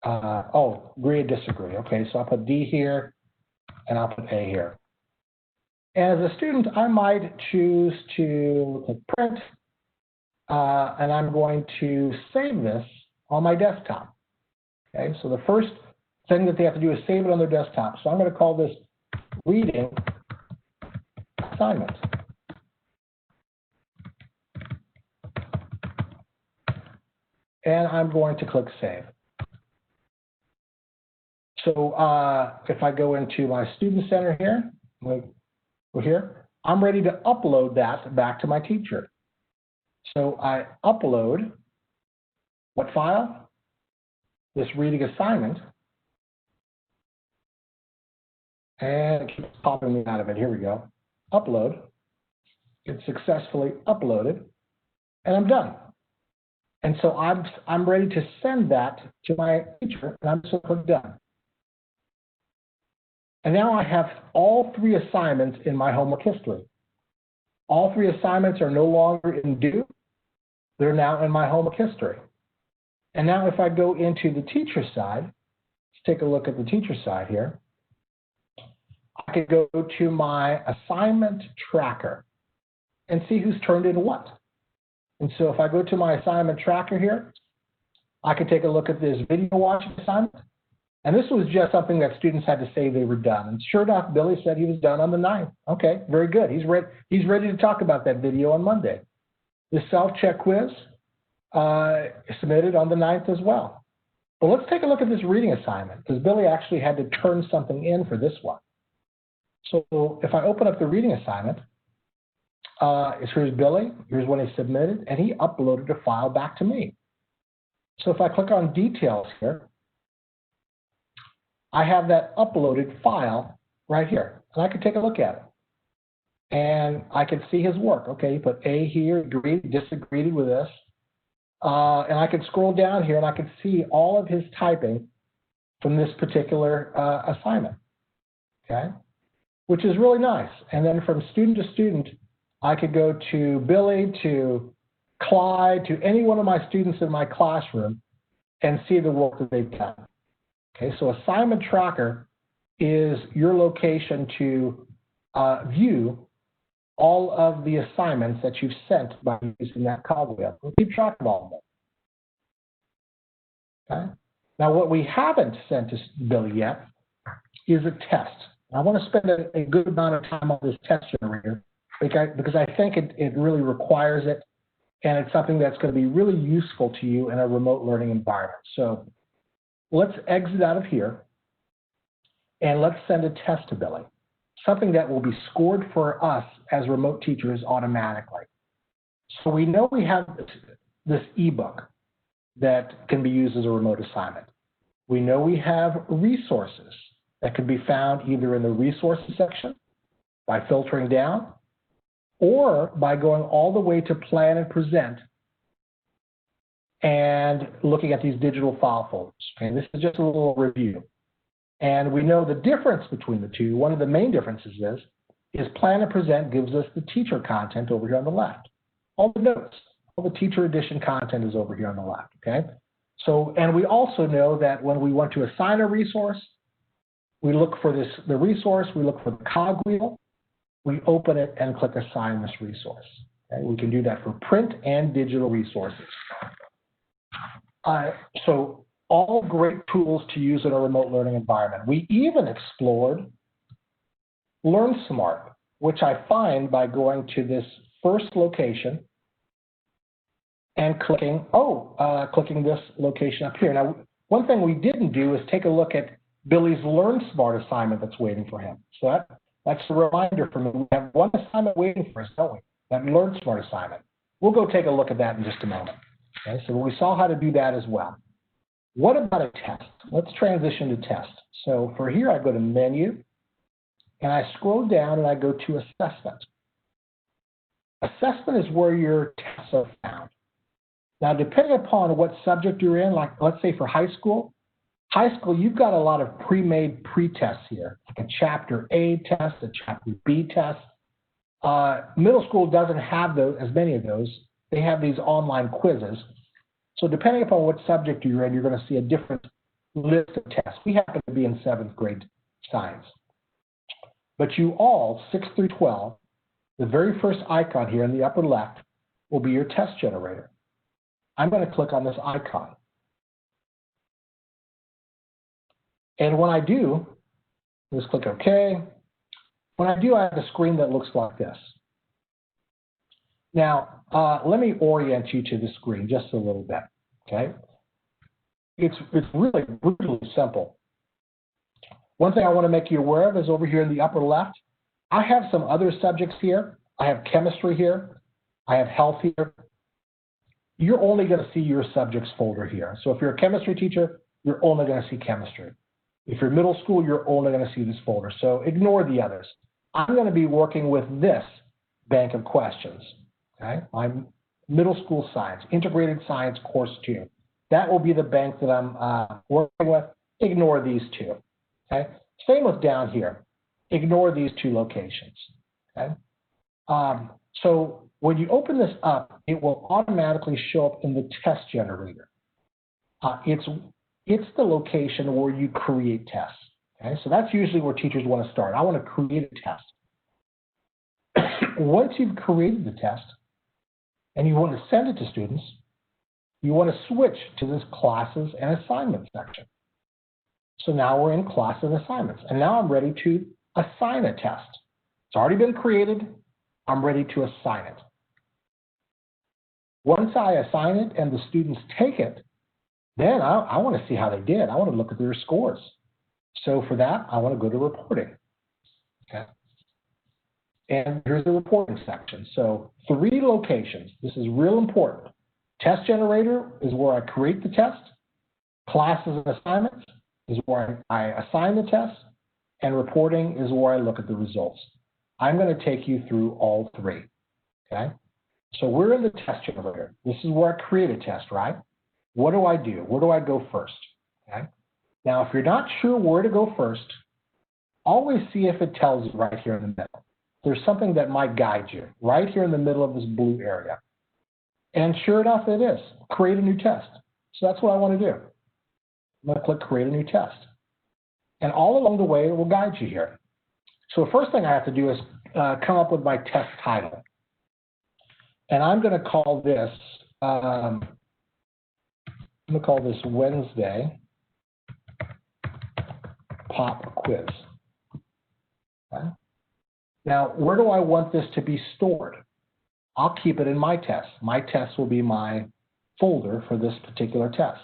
agree or disagree. Okay, so I'll put D here, and I'll put A here. And as a student, I might choose to click print, and I'm going to save this on my desktop. Okay, so the first thing that they have to do is save it on their desktop. So I'm going to call this Reading Assignment. And I'm going to click Save. So if I go into my Student Center here, I'm ready to upload that back to my teacher. So I upload what file? This Reading Assignment. And it keeps popping me out of it. Here we go. Upload. It's successfully uploaded. And I'm done. And so I'm ready to send that to my teacher, and I'm just going to click Done. And now I have all 3 assignments in my homework history. All 3 assignments are no longer in due. They're now in my homework history. And now if I go into the teacher side, let's take a look at the teacher side here. I could go to my assignment tracker and see who's turned in what. And so if I go to my assignment tracker here, I could take a look at this video watching assignment. And this was just something that students had to say they were done. And sure enough, Billy said he was done on the 9th. Okay, very good. He's ready to talk about that video on Monday. The self-check quiz submitted on the 9th as well. But let's take a look at this reading assignment, because Billy actually had to turn something in for this one. So if I open up the reading assignment, here's Billy, here's when he submitted, and he uploaded a file back to me. So if I click on details here, I have that uploaded file right here, and I can take a look at it. And I can see his work. Okay, he put A here, agreed, disagreed with this. And I can scroll down here, and I can see all of his typing from this particular assignment, okay? Which is really nice. And then from student to student, I could go to Billy, to Clyde, to any one of my students in my classroom and see the work that they've done. Okay, so assignment tracker is your location to view all of the assignments that you've sent by using that cogwheel. We'll keep track of all of them. Okay? Now, what we haven't sent to Billy yet is a test. I want to spend a good amount of time on this test generator because I think it really requires it, and it's something that's going to be really useful to you in a remote learning environment. So let's exit out of here, and let's send a test to Billy, something that will be scored for us as remote teachers automatically. So we know we have this ebook that can be used as a remote assignment. We know we have resources that can be found either in the resources section by filtering down or by going all the way to plan and present and looking at these digital file folders. Okay, this is just a little review. And we know the difference between the two. One of the main differences is plan and present gives us the teacher content over here on the left. All the notes, all the teacher edition content is over here on the left, okay? So, and we also know that when we want to assign a resource, we look for the resource, we look for the cogwheel, we open it and click assign this resource. Okay? We can do that for print and digital resources. So all great tools to use in a remote learning environment. We even explored Learnsmart, which I find by going to this first location and clicking this location up here. Now, one thing we didn't do is take a look at Billy's Learnsmart assignment that's waiting for him. So that's a reminder for me. We have one assignment waiting for us, don't we? That Learnsmart assignment. We'll go take a look at that in just a moment. Okay, so we saw how to do that as well. What about a test? Let's transition to test. So for here, I go to Menu, and I scroll down and I go to Assessment. Assessment is where your tests are found. Now, depending upon what subject you're in, like let's say for high school, you've got a lot of pre-made pre-tests here, like a Chapter A test, a Chapter B test. Middle school doesn't have as many of those. They have these online quizzes. So depending upon what subject you're in, you're going to see a different list of tests. We happen to be in 7th grade science. But you all, 6 through 12, the very first icon here in the upper left will be your test generator. I'm going to click on this icon. And when I do, just click OK. When I do, I have a screen that looks like this. Now, let me orient you to the screen just a little bit, okay? It's really brutally simple. One thing I want to make you aware of is over here in the upper left, I have some other subjects here. I have chemistry here. I have health here. You're only going to see your subjects folder here. So if you're a chemistry teacher, you're only going to see chemistry. If you're middle school, you're only going to see this folder. So ignore the others. I'm going to be working with this bank of questions. Okay? I'm middle school science, integrated science course 2. That will be the bank that I'm working with. Ignore these two. Okay? Same with down here. Ignore these two locations. Okay? So when you open this up, it will automatically show up in the test generator. It's the location where you create tests. Okay? So that's usually where teachers want to start. I want to create a test. Once you've created the test and you want to send it to students, you want to switch to this classes and assignments section. So now we're in classes and assignments, and now I'm ready to assign a test. It's already been created. I'm ready to assign it. Once I assign it and the students take it, then I want to see how they did. I want to look at their scores. So for that, I want to go to reporting. Okay. And here's the reporting section. So 3 locations. This is real important. Test generator is where I create the test. Classes and assignments is where I assign the test. And reporting is where I look at the results. I'm going to take you through all 3. Okay. So we're in the test generator. This is where I create a test, right? What do? Where do I go first? Okay. Now, if you're not sure where to go first, always see if it tells you right here in the middle. There's something that might guide you right here in the middle of this blue area. And sure enough, it is. Create a new test. So that's what I want to do. I'm going to click Create a New Test. And all along the way, it will guide you here. So the first thing I have to do is come up with my test title. And I'm going to call this, Wednesday Pop Quiz. Okay. Now, where do I want this to be stored? I'll keep it in My Test. My Test will be my folder for this particular test.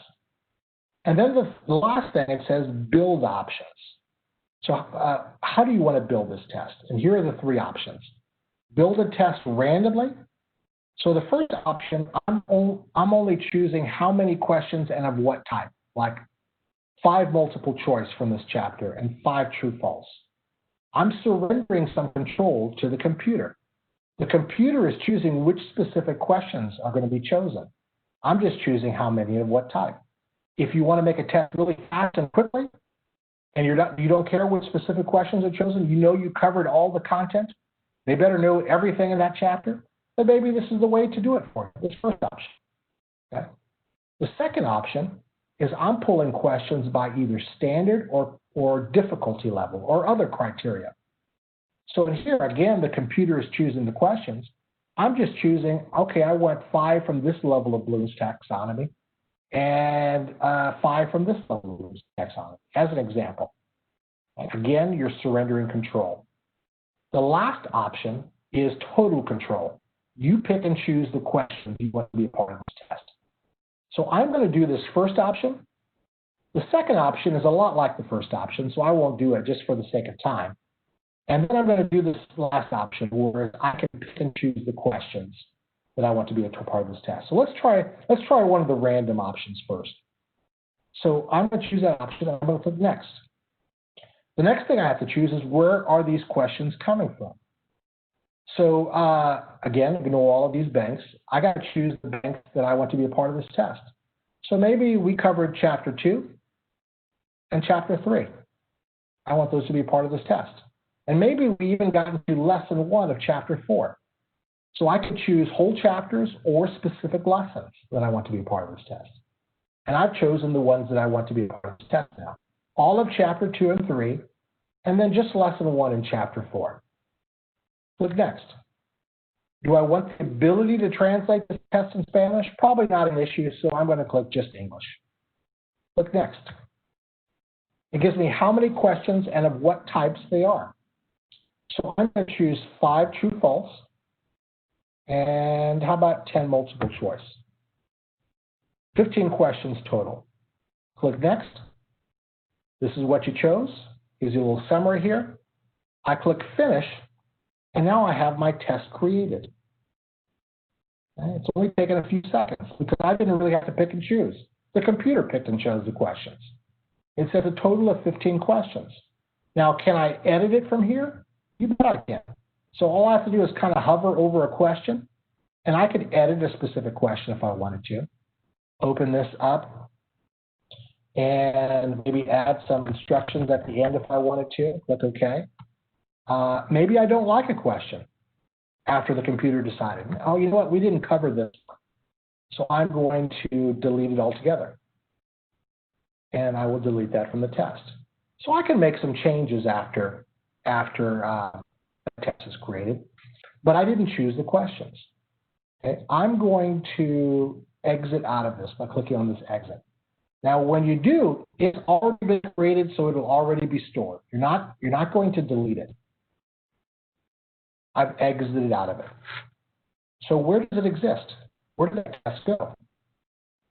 And then the last thing, it says Build Options. So how do you want to build this test? And here are the 3 options. Build a test randomly. So the first option, I'm only choosing how many questions and of what type, like 5 multiple choice from this chapter and 5 true false. I'm surrendering some control to the computer. The computer is choosing which specific questions are going to be chosen. I'm just choosing how many and what type. If you want to make a test really fast and quickly, and you don't care which specific questions are chosen, you know you covered all the content, they better know everything in that chapter, then maybe this is the way to do it for you, this first option. Okay? The second option is I'm pulling questions by either standard or difficulty level or other criteria. So in here, again, the computer is choosing the questions. I'm just choosing, okay, I want 5 from this level of Bloom's taxonomy, and 5 from this level of taxonomy, as an example. Again, you're surrendering control. The last option is total control. You pick and choose the questions you want to be a part of this test. So I'm going to do this first option. The second option is a lot like the first option, so I won't do it just for the sake of time. And then I'm going to do this last option where I can pick and choose the questions that I want to be a part of this test. So let's try one of the random options first. So I'm going to choose that option, and I'm going to click next. The next thing I have to choose is where are these questions coming from? So again, ignore all of these banks. I got to choose the banks that I want to be a part of this test. So maybe we covered Chapter 2 and Chapter 3. I want those to be a part of this test. And maybe we even got into Lesson 1 of Chapter 4. So I could choose whole chapters or specific lessons that I want to be a part of this test. And I've chosen the ones that I want to be a part of this test now. All of Chapter 2 and 3, and then just Lesson 1 in Chapter 4. Click Next. Do I want the ability to translate this test in Spanish? Probably not an issue, so I'm going to click just English. Click Next. It gives me how many questions and of what types they are. So I'm going to choose 5 true, false, and how about 10 multiple choice? 15 questions total. Click Next. This is what you chose. Gives you a little summary here. I click Finish, and now I have my test created. Okay, it's only taken a few seconds because I didn't really have to pick and choose. The computer picked and chose the questions. It says a total of 15 questions. Now, can I edit it from here? You bet I can. So all I have to do is kind of hover over a question, and I could edit a specific question if I wanted to. Open this up, and maybe add some instructions at the end if I wanted to. Click OK. Maybe I don't like a question after the computer decided, oh, you know what, we didn't cover this. So I'm going to delete it altogether. And I will delete that from the test. So I can make some changes after the test is created, but I didn't choose the questions. Okay? I'm going to exit out of this by clicking on this exit. Now, when you do, it's already been created, so it'll already be stored. You're not going to delete it. I've exited out of it. So where does it exist? Where did that test go?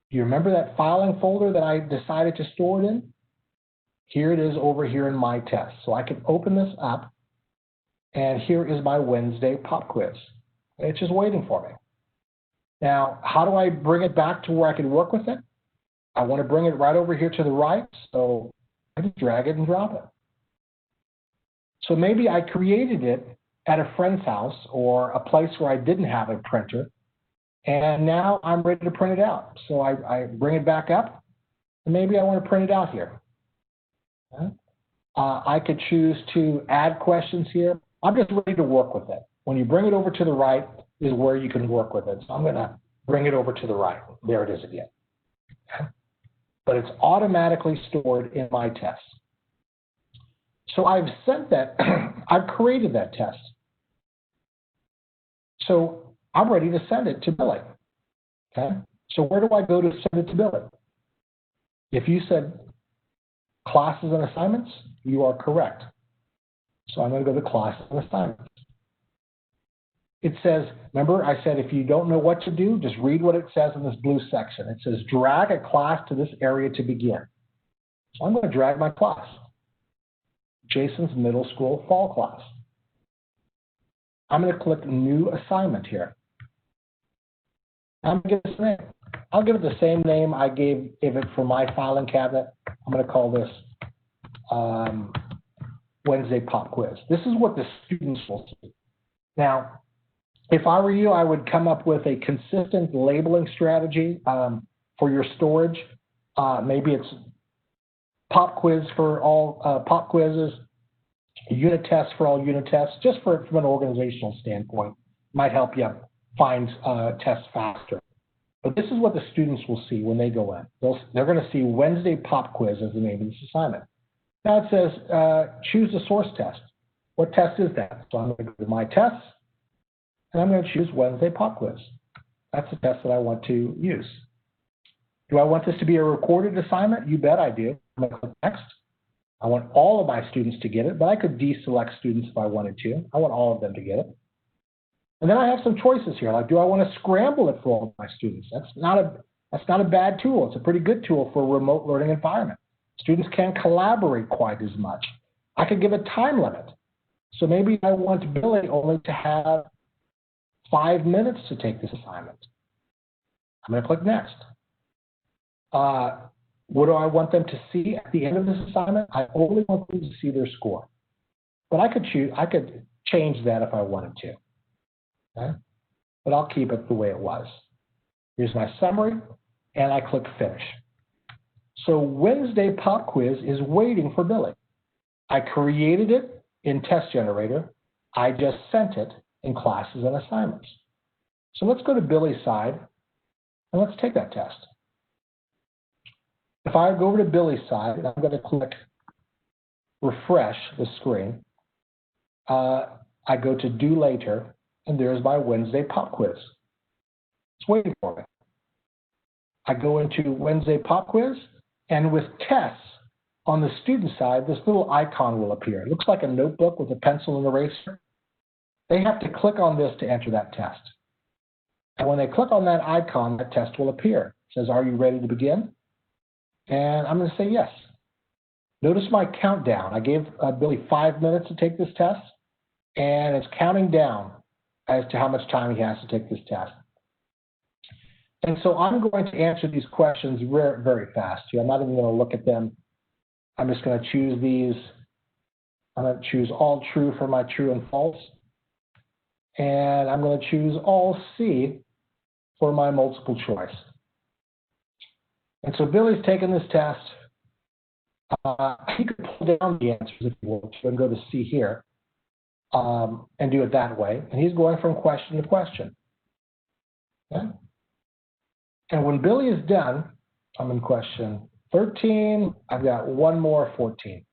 Do you remember that filing folder that I decided to store it in? Here it is over here in My Test. So I can open this up, and here is my Wednesday pop quiz. It's just waiting for me. Now, how do I bring it back to where I can work with it? I want to bring it right over here to the right, so I just drag it and drop it. So maybe I created it at a friend's house or a place where I didn't have a printer, and now I'm ready to print it out. So I bring it back up, and maybe I want to print it out here. Okay. I could choose to add questions here. I'm just ready to work with it. When you bring it over to the right is where you can work with it. So I'm going to bring it over to the right. There it is again. Okay. But it's automatically stored in My Test. So I've sent that, I've created that test. So I'm ready to send it to Billy. Okay. So where do I go to send it to Billy? If you said classes and assignments, you are correct. So I'm going to go to classes and assignments. It says, remember I said if you don't know what to do, just read what it says in this blue section. It says drag a class to this area to begin. So I'm going to drag my class, Jason's middle school fall class. I'm going to click New Assignment here. I'm going to give it a name. I'll give it the same name I gave it for my filing cabinet. I'm going to call this Wednesday Pop Quiz. This is what the students will see. Now, if I were you, I would come up with a consistent labeling strategy for your storage. Maybe it's pop quiz for all pop quizzes, unit tests for all unit tests, just from an organizational standpoint. Might help you find tests faster. But this is what the students will see when they go in. They're going to see Wednesday Pop Quiz as the name of this assignment. Now it says choose a source test. What test is that? So I'm going to go to My Tests, and I'm going to choose Wednesday Pop Quiz. That's the test that I want to use. Do I want this to be a recorded assignment? You bet I do. I'm going to click next. I want all of my students to get it, but I could deselect students if I wanted to. I want all of them to get it. And then I have some choices here, like do I want to scramble it for all of my students? That's not a bad tool. It's a pretty good tool for a remote learning environment. Students can collaborate quite as much. I could give a time limit. So maybe I want Billy only to have 5 minutes to take this assignment. I'm going to click next. What do I want them to see at the end of this assignment? I only want them to see their score. But I could change that if I wanted to. Okay? But I'll keep it the way it was. Here's my summary, and I click Finish. So Wednesday Pop Quiz is waiting for Billy. I created it in Test Generator. I just sent it in Classes and Assignments. So let's go to Billy's side, and let's take that test. If I go over to Billy's side, I'm going to click Refresh the screen. I go to Do Later, and there's my Wednesday Pop Quiz. It's waiting for me. I go into Wednesday Pop Quiz, and with tests on the student side, this little icon will appear. It looks like a notebook with a pencil and eraser. They have to click on this to enter that test. And when they click on that icon, that test will appear. It says, are you ready to begin? And I'm going to say yes. Notice my countdown. I gave Billy 5 minutes to take this test, and it's counting down as to how much time he has to take this test. And so I'm going to answer these questions very, very fast. I'm not even going to look at them. I'm just going to choose these. I'm going to choose all true for my true and false. And I'm going to choose all C for my multiple choice. And so Billy's taken this test. He could pull down the answers if he wants to and go to C here and do it that way. And he's going from question to question. Okay? And when Billy is done, I'm in question 13. I've got one more 14.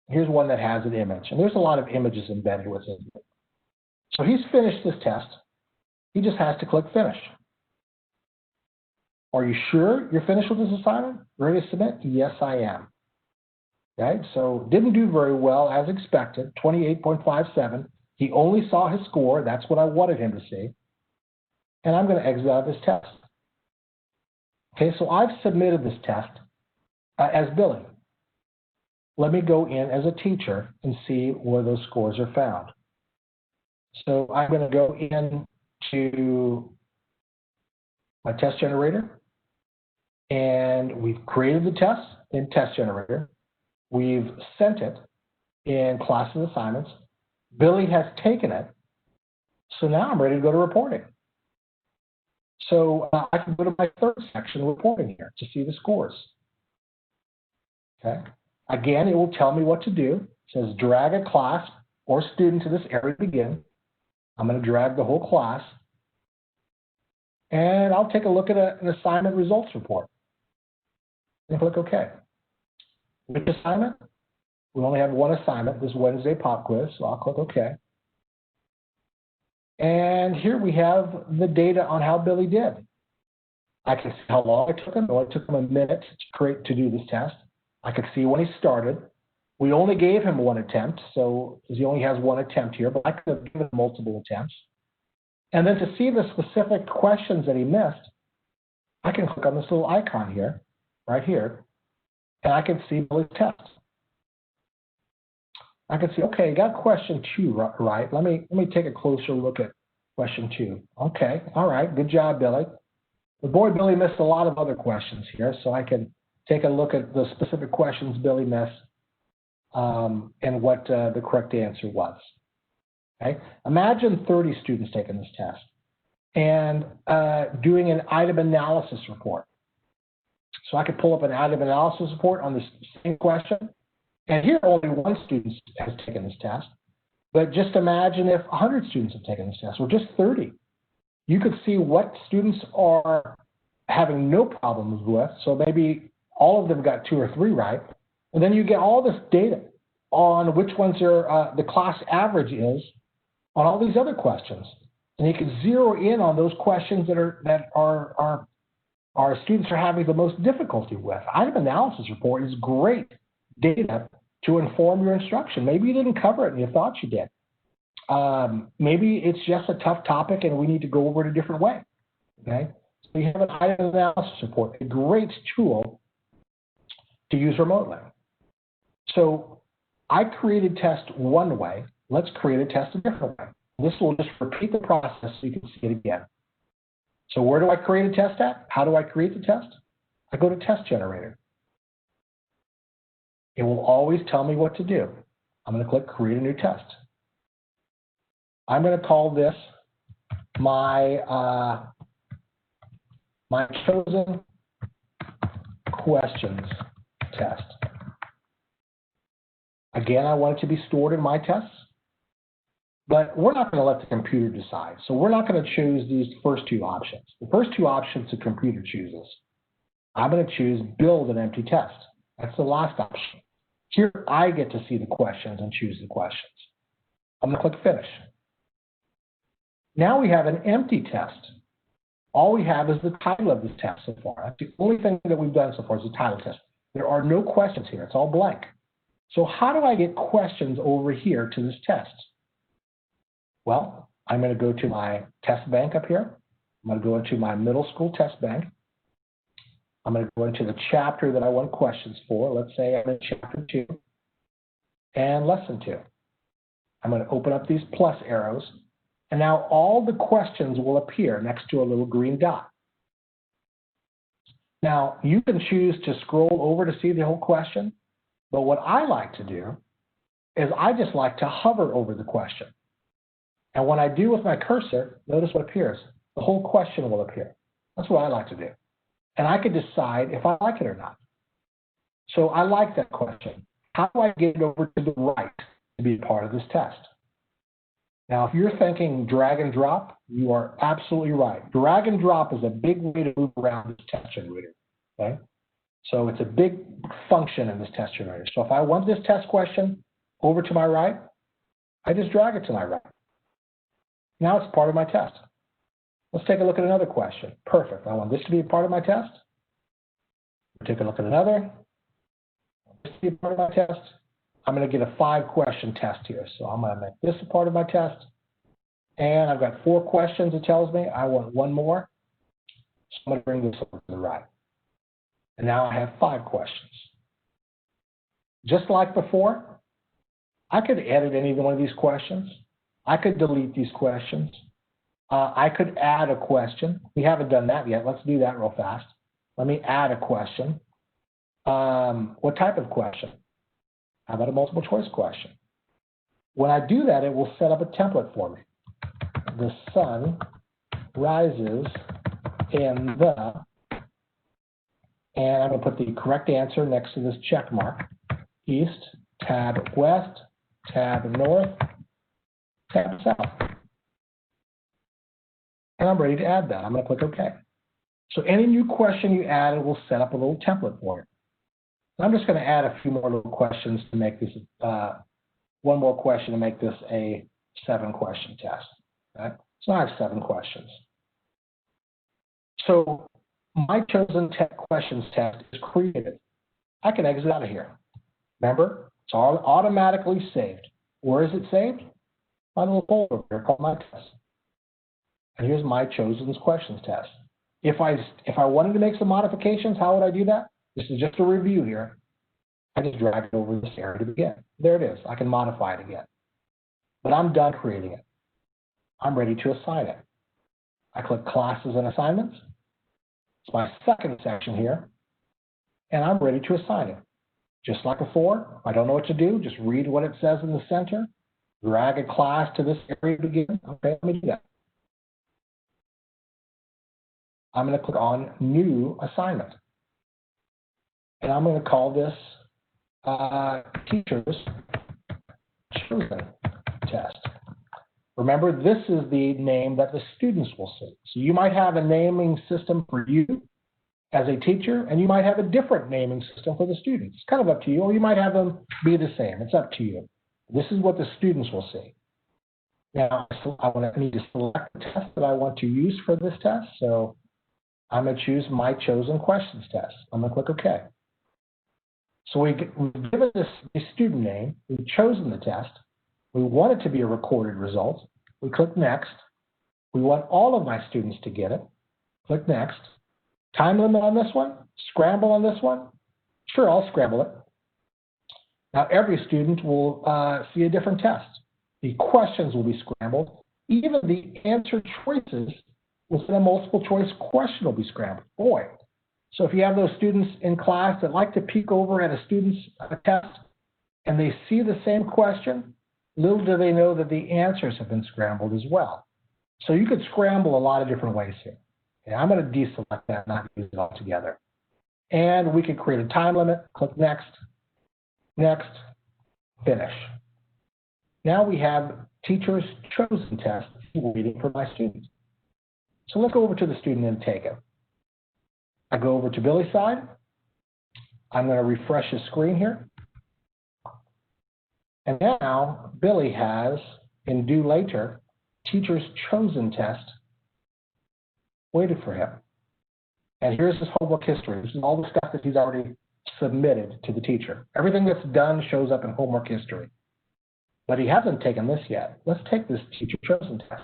Here's one that has an image. And there's a lot of images embedded within it. So he's finished this test. He just has to click Finish. Are you sure you're finished with this assignment? Ready to submit? Yes, I am. Okay, so didn't do very well as expected, 28.57. He only saw his score. That's what I wanted him to see. And I'm going to exit out of this test. Okay, so I've submitted this test as Billy. Let me go in as a teacher and see where those scores are found. So I'm going to go into my test generator, and we've created the test in Test Generator. We've sent it in Classes Assignments. Billy has taken it. So now I'm ready to go to reporting. So I can go to my third section, reporting here, to see the scores. Okay. Again, it will tell me what to do. It says drag a class or student to this area to begin. I'm going to drag the whole class. And I'll take a look at an assignment results report. And click OK. Which assignment? We only have one assignment, this Wednesday Pop Quiz, so I'll click OK. And here we have the data on how Billy did. I can see how long it took him. It only took him a minute to do this test. I could see when he started. We only gave him one attempt, so he only has one attempt here, but I could have given him multiple attempts. And then to see the specific questions that he missed, I can click on this little icon here, right here, and I can see Billy's test. I can see, okay, you got question 2 right. Let me take a closer look at question 2. Okay, all right, good job, Billy. But boy, Billy missed a lot of other questions here, so I can take a look at the specific questions Billy missed and what the correct answer was. Okay? Imagine 30 students taking this test and doing an item analysis report. So I could pull up an item analysis report on this same question. And here only one student has taken this test. But just imagine if 100 students have taken this test, or just 30. You could see what students are having no problems with. So maybe all of them got 2 or 3 right. And then you get all this data on which ones are, the class average is on all these other questions. And you can zero in on those questions that are our students are having the most difficulty with. Item analysis report is great data to inform your instruction. Maybe you didn't cover it and you thought you did. Maybe it's just a tough topic and we need to go over it a different way. Okay, so you have an item analysis report, a great tool to use remotely. So I created test one way. Let's create a test a different way. This will just repeat the process so you can see it again. So where do I create a test at? How do I create the test? I go to Test Generator. It will always tell me what to do. I'm going to click Create a New Test. I'm going to call this my chosen questions test. Again, I want it to be stored in my tests, but we're not going to let the computer decide. So we're not going to choose these first two options. The first two options the computer chooses. I'm going to choose Build an Empty Test. That's the last option. Here, I get to see the questions and choose the questions. I'm going to click Finish. Now we have an empty test. All we have is the title of this test so far. That's the only thing that we've done so far is the title test. There are no questions here. It's all blank. So how do I get questions over here to this test? Well, I'm going to go to my test bank up here. I'm going to go into my middle school test bank. I'm going to go into the chapter that I want questions for. Let's say I'm in chapter 2 and lesson 2. I'm going to open up these plus arrows. And now all the questions will appear next to a little green dot. Now, you can choose to scroll over to see the whole question, but what I like to do is I just like to hover over the question. And when I do with my cursor, notice what appears. The whole question will appear. That's what I like to do. And I can decide if I like it or not. So I like that question. How do I get it over to the right to be part of this test? Now, if you're thinking drag and drop, you are absolutely right. Drag and drop is a big way to move around this test generator, okay? So it's a big function in this test generator. So if I want this test question over to my right, I just drag it to my right. Now it's part of my test. Let's take a look at another question. Perfect. I want this to be a part of my test. Take a look at another. This to be a part of my test. I'm going to get a 5-question test here. So I'm going to make this a part of my test. And I've got 4 questions, it tells me. I want one more. So I'm going to bring this over to the right. And now I have 5 questions. Just like before, I could edit any one of these questions. I could delete these questions. I could add a question. We haven't done that yet. Let's do that real fast. Let me add a question. What type of question? How about a multiple choice question? When I do that, it will set up a template for me. The sun rises in the, and I'm going to put the correct answer next to this check mark. East, tab west, tab north, tab south. And I'm ready to add that. I'm going to click OK. So any new question you add, it will set up a little template for it. I'm just going to add a few more little questions to make this, one more question to make this a 7-question test. Okay? So I have 7 questions. So my chosen questions test is created. I can exit out of here. Remember, it's all automatically saved. Where is it saved? My little folder here called my test. And here's my chosen questions test. If I wanted to make some modifications, how would I do that? This is just a review here. I just drag it over this area to begin. There it is. I can modify it again. But I'm done creating it. I'm ready to assign it. I click Classes and Assignments. It's my second section here. And I'm ready to assign it. Just like before, if I don't know what to do, just read what it says in the center. Drag a class to this area to begin. Okay, let me do that. I'm going to click on New Assignment. And I'm going to call this Teachers Chosen Test. Remember, this is the name that the students will see. So you might have a naming system for you as a teacher, and you might have a different naming system for the students. It's kind of up to you, or you might have them be the same. It's up to you. This is what the students will see. Now, I need to select the test that I want to use for this test. So I'm going to choose My Chosen Questions Test. I'm going to click OK. So we've given this a student name. We've chosen the test. We want it to be a recorded result. We click Next. We want all of my students to get it. Click Next. Time limit on this one? Scramble on this one? Sure, I'll scramble it. Now every student will see a different test. The questions will be scrambled. Even the answer choices within a multiple choice question will be scrambled. Boy. So if you have those students in class that like to peek over at a student's test and they see the same question, little do they know that the answers have been scrambled as well. So you could scramble a lot of different ways here. Okay, I'm going to deselect that, not use it all together. And we could create a time limit, click Next, Next, Finish. Now we have Teacher's Chosen Test waiting for my students. So let's go over to the student and take it. I go over to Billy's side. I'm going to refresh his screen here. And now Billy has, in Due Later, Teacher's Chosen Test waited for him. And here's his homework history. This is all the stuff that he's already submitted to the teacher. Everything that's done shows up in homework history. But he hasn't taken this yet. Let's take this Teacher Chosen Test.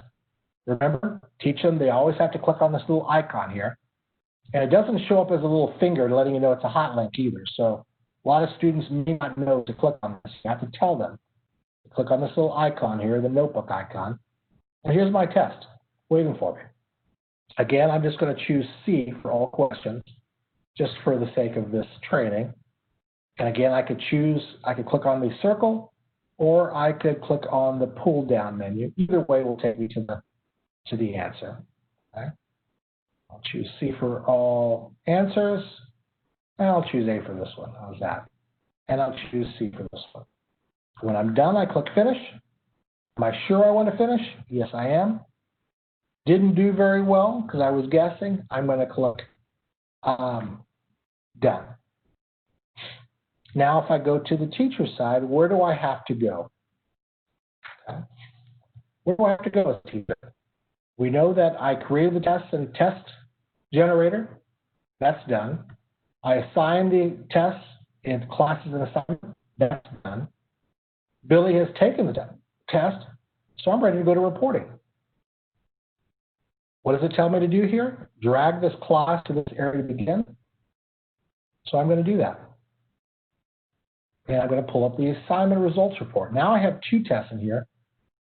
Remember, teach them, they always have to click on this little icon here. And it doesn't show up as a little finger letting you know it's a hot link either. So a lot of students may not know to click on this. You have to tell them. Click on this little icon here, the notebook icon. And here's my test waiting for me. Again, I'm just going to choose C for all questions, just for the sake of this training. And again, I could click on the circle, or I could click on the pull down menu. Either way will take me to the answer. Okay? I'll choose C for all answers, and I'll choose A for this one. How's that? And I'll choose C for this one. When I'm done, I click Finish. Am I sure I want to finish? Yes, I am. Didn't do very well because I was guessing. I'm going to click Done. Now, if I go to the teacher side, where do I have to go? Okay. Where do I have to go as a teacher? We know that I created the test in Test Generator. That's done. I assigned the tests in Classes and Assignment. That's done. Billy has taken the test, so I'm ready to go to reporting. What does it tell me to do here? Drag this class to this area to begin. So I'm going to do that. And I'm going to pull up the assignment results report. Now I have two tests in here.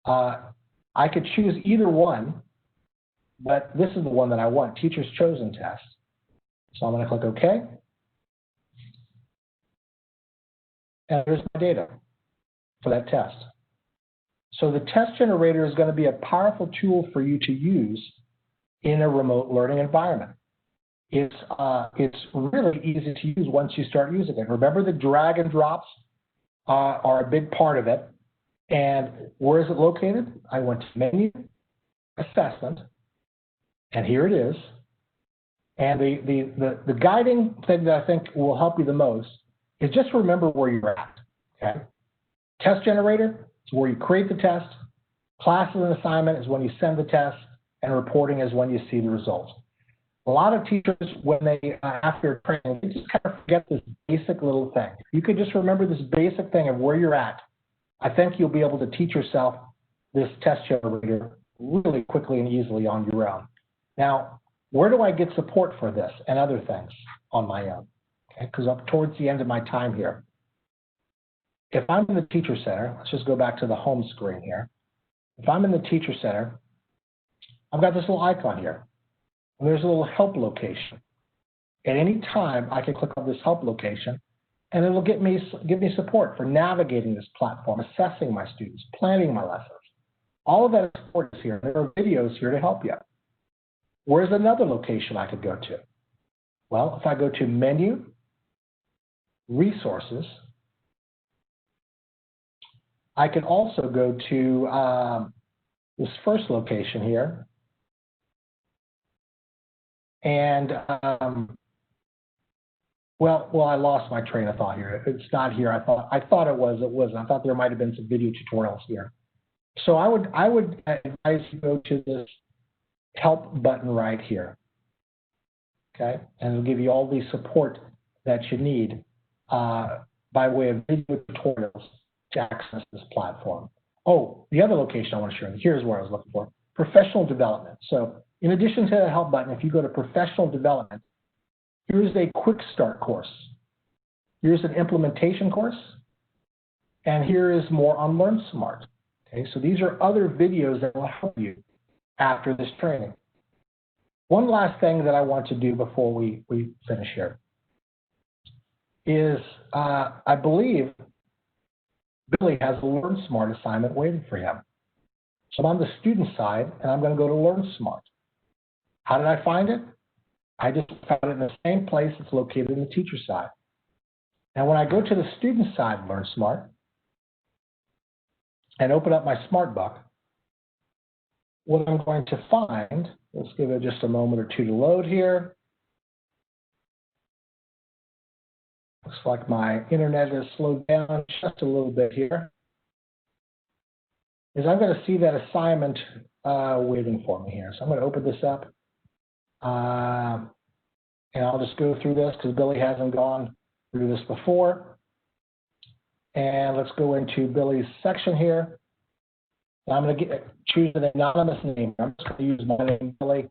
I could choose either one, but this is the one that I want, Teacher's Chosen Test. So I'm going to click OK. And here's my data for that test. So the test generator is going to be a powerful tool for you to use in a remote learning environment. It's really easy to use once you start using it. Remember, the drag and drops are a big part of it. And where is it located? I went to Menu, Assessment, and here it is. And the guiding thing that I think will help you the most is just remember where you're at. Okay? Test Generator is where you create the test. Classes and Assignment is when you send the test, and reporting is when you see the results. A lot of teachers, when they, after training, they just kind of forget this basic little thing. If you could just remember this basic thing of where you're at, I think you'll be able to teach yourself this test generator really quickly and easily on your own. Now, where do I get support for this and other things on my own? Okay, because up towards the end of my time here, if I'm in the Teacher Center, let's just go back to the home screen here. If I'm in the Teacher Center, I've got this little icon here. And there's a little help location. At any time, I can click on this help location, and it'll give me support for navigating this platform, assessing my students, planning my lessons. All of that support is here. There are videos here to help you. Where's another location I could go to? Well, if I go to Menu, Resources, I can also go to this first location here. And, well, I lost my train of thought here. It's not here. I thought it was. It wasn't. I thought there might have been some video tutorials here. So I would advise you go to this help button right here. okay? And it'll give you all the support that you need by way of video tutorials to access this platform. Oh, the other location I want to show you, here's where I was looking for, professional development. So in addition to the help button, if you go to professional development, here's a quick start course. Here's an implementation course. And here is more on Learnsmart. Okay, so these are other videos that will help you after this training. One last thing that I want to do before we finish here is I believe Billy has a Learnsmart assignment waiting for him. So I'm on the student side, and I'm going to go to Learnsmart. How did I find it? I just found it in the same place it's located in the teacher side. And when I go to the student side of Learnsmart and open up my SmartBook, what I'm going to find, let's give it just a moment or two to load here. Looks like my internet has slowed down just a little bit here. Is I'm going to see that assignment waiting for me here. So I'm going to open this up. And I'll just go through this because Billy hasn't gone through this before. And let's go into Billy's section here. And I'm going to choose an anonymous name. I'm just going to use my name, Billy.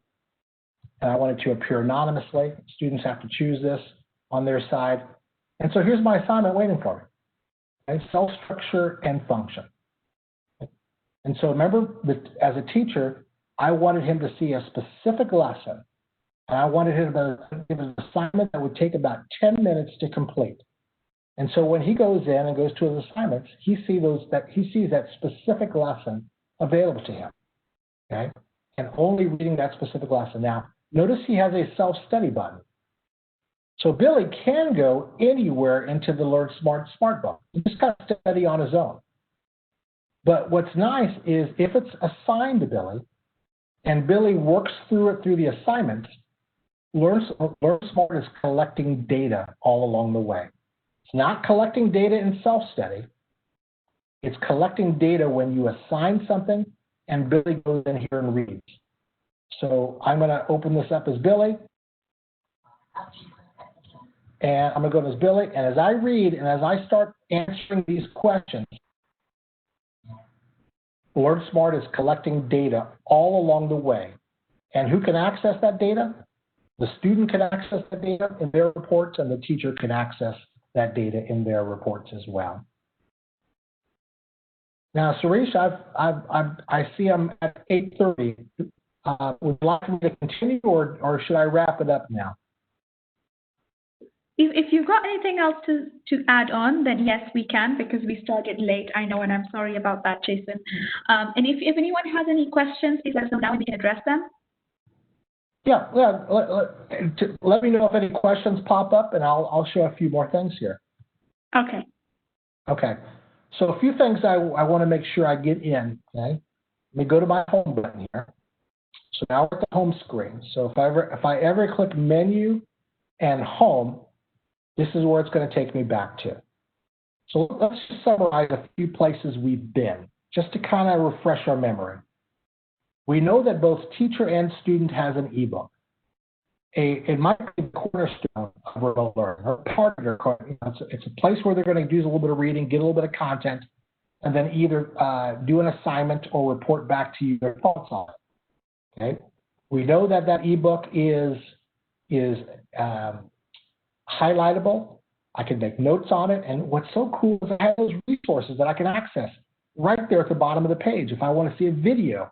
And I want it to appear anonymously. Students have to choose this on their side. And so here's my assignment waiting for me. Okay? Cell structure and function. And so remember that as a teacher, I wanted him to see a specific lesson. And I wanted him to give an assignment that would take about 10 minutes to complete. And so when he goes in and goes to his assignments, he sees that specific lesson available to him. Okay? And only reading that specific lesson. Now, notice he has a self-study button. So Billy can go anywhere into the Learnsmart SmartBook. He just got to study on his own. But what's nice is if it's assigned to Billy and Billy works through it through the assignment, Learnsmart is collecting data all along the way. It's not collecting data in self-study. It's collecting data when you assign something and Billy goes in here and reads. So I'm going to open this up as Billy. And I'm going to go as Billy. And as I read and as I start answering these questions, Learnsmart is collecting data all along the way. And who can access that data? The student can access the data in their reports, and the teacher can access that data in their reports as well. Now, Suresh, I see I'm at 8:30. Would you like me to continue, or should I wrap it up now? If you've got anything else to add on, then yes, we can, because we started late, I know, and I'm sorry about that, Jason. And if anyone has any questions, please let us know now and we can address them. Yeah. Let me know if any questions pop up, and I'll show a few more things here. Okay. Okay. So a few things I want to make sure I get in. Okay. Let me go to my home button here. So now we're at the home screen. So if I ever click Menu and Home, this is where it's going to take me back to. So let's just summarize a few places we've been, just to kind of refresh our memory. We know that both teacher and student has an ebook. It might be the cornerstone of remote learning, or part of their, it's a place where they're going to do a little bit of reading, get a little bit of content, and then either do an assignment or report back to you their thoughts on it. Okay? We know that that ebook is highlightable. I can make notes on it, and what's so cool is I have those resources that I can access right there at the bottom of the page if I want to see a video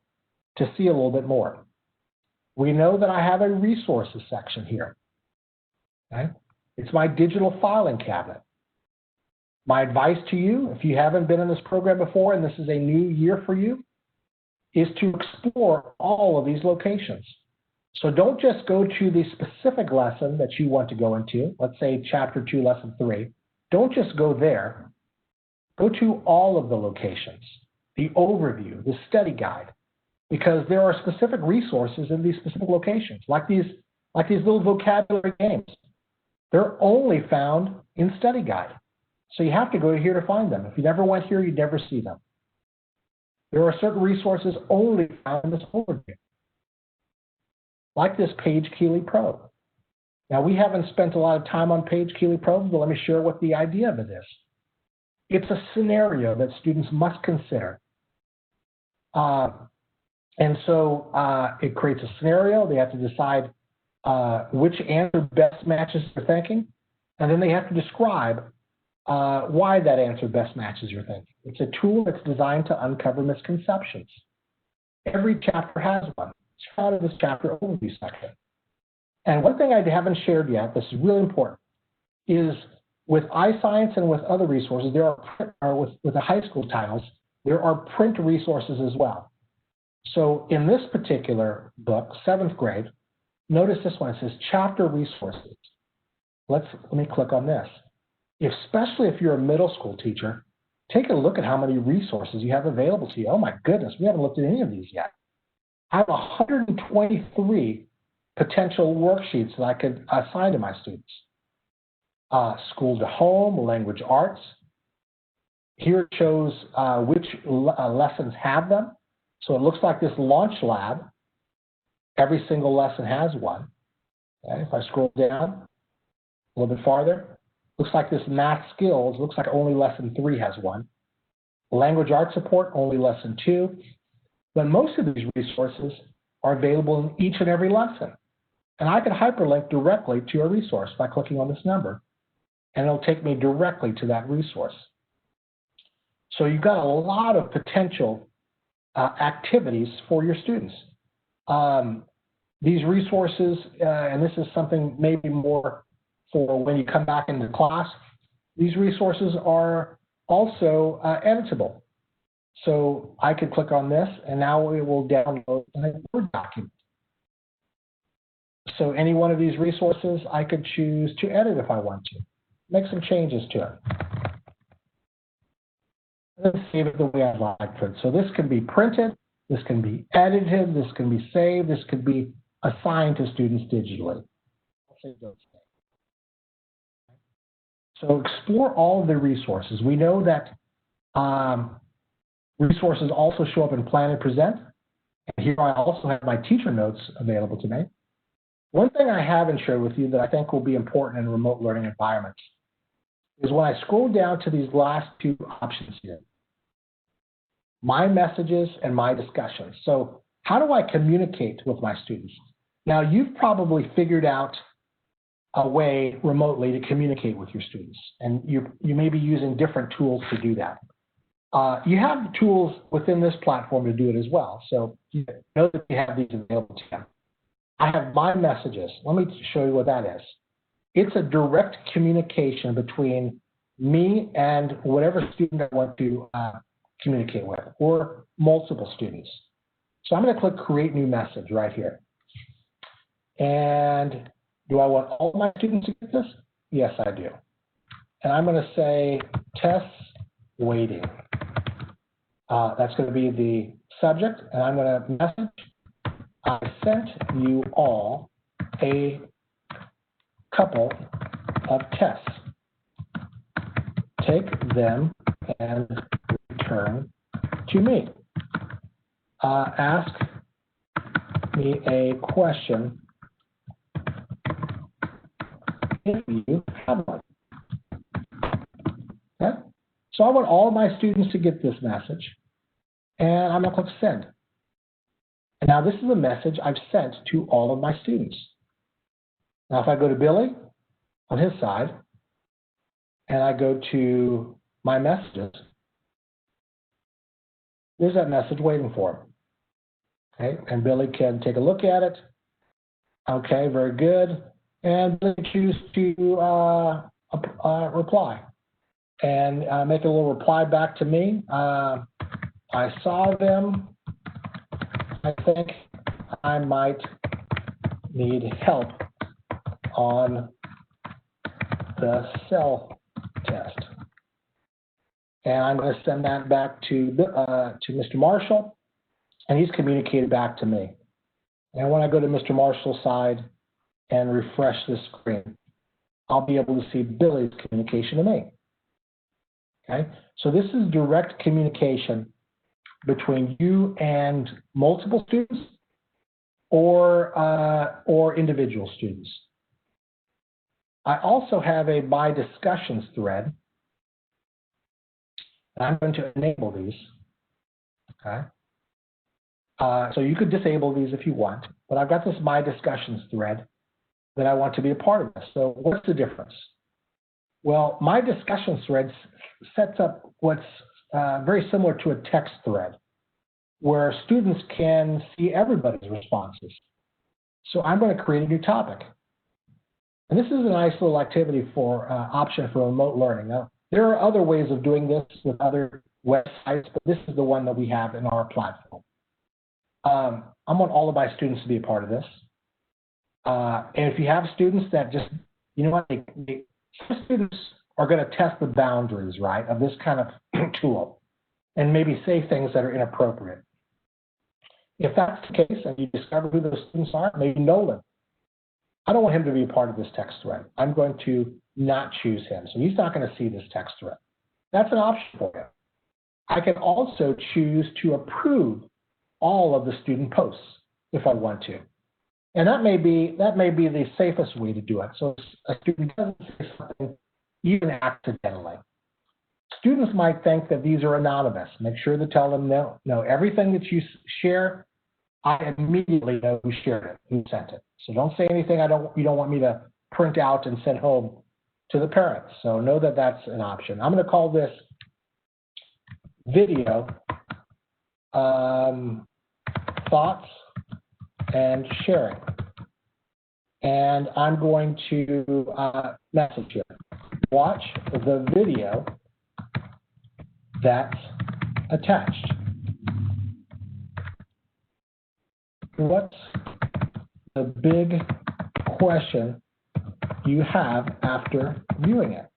to see a little bit more. We know that I have a resources section here. Okay? It's my digital filing cabinet. My advice to you, if you haven't been in this program before and this is a new year for you, is to explore all of these locations. So don't just go to the specific lesson that you want to go into, let's say Chapter 2, Lesson 3. Don't just go there. Go to all of the locations, the overview, the study guide, because there are specific resources in these specific locations, like these little vocabulary games. They're only found in study guide. So you have to go here to find them. If you never went here, you'd never see them. There are certain resources only found in this overview, like this Page Keeley Pro. Now, we haven't spent a lot of time on page Keeley probes, but let me share what the idea of it is. It's a scenario that students must consider. And so it creates a scenario. They have to decide which answer best matches their thinking, and then they have to describe why that answer best matches your thinking. It's a tool that's designed to uncover misconceptions. Every chapter has one. It's found in this chapter overview section. And one thing I haven't shared yet, this is really important, is with iScience and with other resources, there are with the high school titles, there are print resources as well. So in this particular book, 7th grade, notice this one, it says chapter resources. Let me click on this. Especially if you're a middle school teacher, take a look at how many resources you have available to you. Oh my goodness, we haven't looked at any of these yet. I have 123 potential worksheets that I could assign to my students. School to home, language arts. Here it shows which lessons have them. So it looks like this launch lab, every single lesson has one. Okay, if I scroll down a little bit farther, looks like this math skills, looks like only lesson 3 has one. Language arts support, only lesson 2. But most of these resources are available in each and every lesson. And I can hyperlink directly to a resource by clicking on this number, and it'll take me directly to that resource. So you've got a lot of potential activities for your students. These resources, and this is something maybe more for when you come back into class, these resources are also editable. So I could click on this, and now it will download a Word document. So any one of these resources I could choose to edit if I want to, make some changes to it. Let's save it the way I'd like to. So this can be printed, this can be edited, this can be saved, this could be assigned to students digitally. I'll save those things. So explore all of the resources. We know that resources also show up in Plan and Present. And here I also have my teacher notes available to me. One thing I haven't shared with you that I think will be important in remote learning environments is when I scroll down to these last 2 options here, my messages and my discussions. So how do I communicate with my students? Now, you've probably figured out a way remotely to communicate with your students, and you may be using different tools to do that. You have tools within this platform to do it as well, so you know that you have these available to you. I have my messages. Let me show you what that is. It's a direct communication between me and whatever student I want to communicate with, or multiple students. So I'm going to click Create New Message right here. And do I want all my students to get this? Yes, I do. And I'm going to say tests waiting. That's going to be the subject, and I'm going to message, I sent you all a couple of tests. Take them and return to me. Ask me a question if you have one. Okay? So I want all of my students to get this message, and I'm going to click Send. And now this is a message I've sent to all of my students. Now if I go to Billy on his side, and I go to my messages, there's that message waiting for him. Okay, and Billy can take a look at it. Okay, very good. And Billy choose to reply and make a little reply back to me. I saw them. I think I might need help on the cell test. And I'm going to send that back to Mr. Marshall, and he's communicated back to me. And when I go to Mr. Marshall's side and refresh the screen, I'll be able to see Billy's communication to me. Okay, so this is direct communication between you and multiple students or individual students. I also have a My Discussions thread. I'm going to enable these. Okay. So you could disable these if you want, but I've got this My Discussions thread that I want to be a part of this. So what's the difference? Well, My Discussions thread sets up what's very similar to a text thread, where students can see everybody's responses. So I'm going to create a new topic. And this is a nice little activity for option for remote learning. Now, there are other ways of doing this with other websites, but this is the one that we have in our platform. I want all of my students to be a part of this. And if you have students that just, you know what, some students are going to test the boundaries, right, of this kind of tool and maybe say things that are inappropriate. If that's the case and you discover who those students are, maybe Nolan, I don't want him to be a part of this text thread. I'm going to not choose him. So he's not going to see this text thread. That's an option for you. I can also choose to approve all of the student posts if I want to. And that may be the safest way to do it. So a student doesn't say something even accidentally. Students might think that these are anonymous. Make sure to tell them no. No, everything that you share, I immediately know who shared it, who sent it. So don't say anything you don't want me to print out and send home to the parents. So know that that's an option. I'm going to call this video thoughts and sharing. And I'm going to message here. Watch the video that's attached. What's the big question you have after viewing it?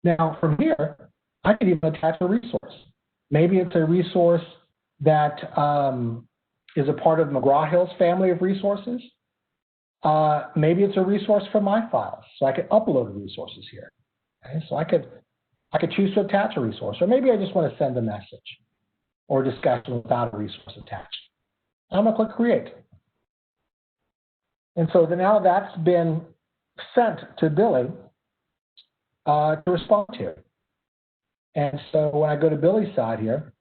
Now, from here, I could even attach a resource. Maybe it's a resource that is a part of McGraw Hill's family of resources. Maybe it's a resource from my files, so I could upload resources here. Okay? So I could choose to attach a resource, or maybe I just want to send a message or a discussion without a resource attached. I'm going to click Create. And so now that's been sent to Billy to respond to. And so when I go to Billy's side here,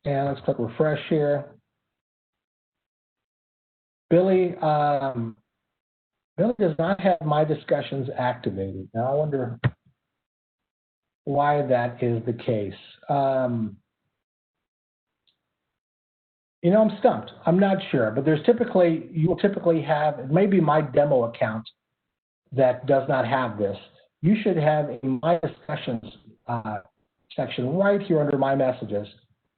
and let's click Refresh here, Billy does not have My Discussions activated. Now I wonder why that is the case. You know, I'm stumped. I'm not sure, but you will typically have, it may be my demo account that does not have this. You should have a My Discussions section right here under My Messages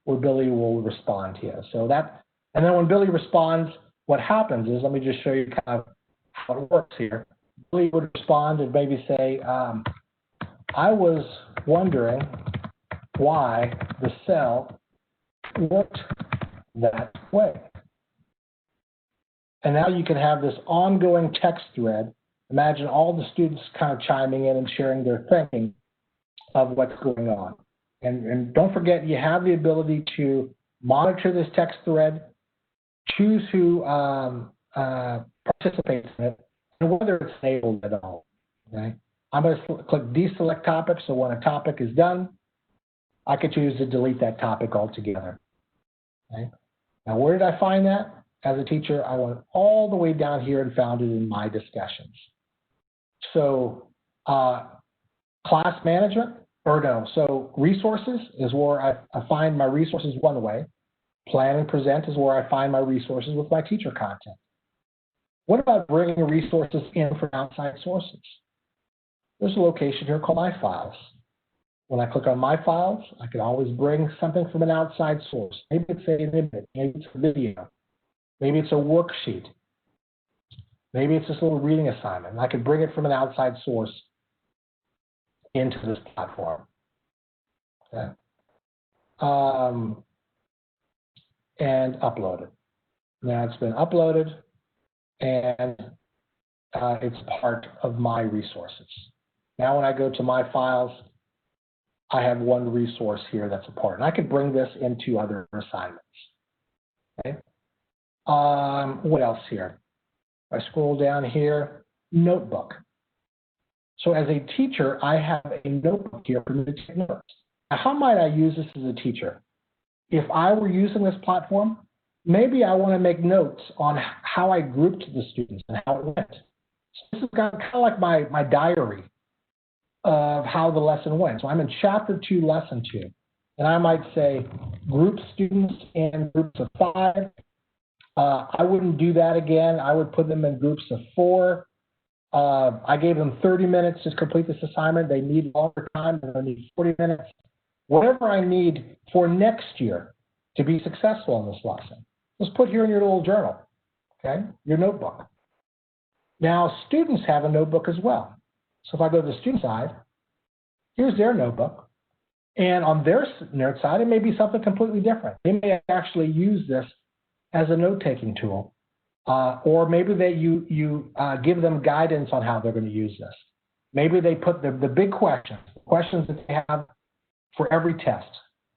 where Billy will respond here. So that, and then when Billy responds, what happens is, let me just show you kind of how it works here. Billy would respond and maybe say, I was wondering why the cell worked that way. And now you can have this ongoing text thread. Imagine all the students kind of chiming in and sharing their thinking of what's going on. And don't forget, you have the ability to monitor this text thread, choose who participates in it, and whether it's enabled at all. Okay? I'm going to click Deselect Topic, so when a topic is done, I could choose to delete that topic altogether. Okay? Now, where did I find that? As a teacher, I went all the way down here and found it in My Discussions. So class management, or no, so resources is where I find my resources one way. Plan and present is where I find my resources with my teacher content. What about bringing resources in from outside sources? There's a location here called My Files. When I click on My Files, I can always bring something from an outside source. Maybe it's an image, maybe it's a video, maybe it's a worksheet, maybe it's this little reading assignment, and I can bring it from an outside source into this platform. Okay. And upload it. Now it's been uploaded, and it's part of my resources. Now when I go to My Files, I have one resource here that's a part, and I could bring this into other assignments. Okay. What else here? I scroll down here, notebook. So as a teacher, I have a notebook here for me to take notes. Now, how might I use this as a teacher? If I were using this platform, maybe I want to make notes on how I grouped the students and how it went. So this is kind of like my diary of how the lesson went. So I'm in Chapter 2, Lesson 2. And I might say group students in groups of 5. I wouldn't do that again. I would put them in groups of 4. I gave them 30 minutes to complete this assignment. They need longer time. They need 40 minutes. Whatever I need for next year to be successful in this lesson. Just put here in your little journal, okay, your notebook. Now, students have a notebook as well. So if I go to the student side, here's their notebook. And on their note side, it may be something completely different. They may actually use this as a note-taking tool. Or maybe you give them guidance on how they're going to use this. Maybe they put the big questions, the questions that they have for every test,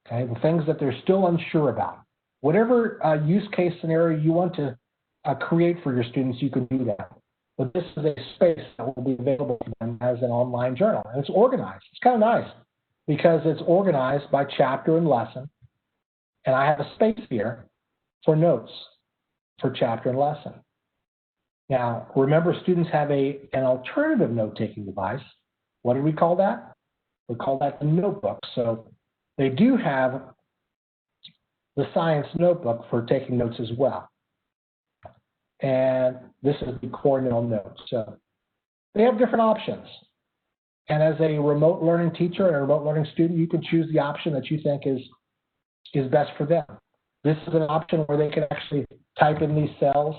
okay, the things that they're still unsure about. Whatever use case scenario you want to create for your students, you can do that. But this is a space that will be available to them as an online journal. And it's organized. It's kind of nice because it's organized by chapter and lesson. And I have a space here for notes for chapter and lesson. Now, remember, students have an alternative note-taking device. What do we call that? We call that the notebook. So they do have the science notebook for taking notes as well. And this is the Cornell Notes. So they have different options. And as a remote learning teacher and a remote learning student, you can choose the option that you think is best for them. This is an option where they can actually type in these cells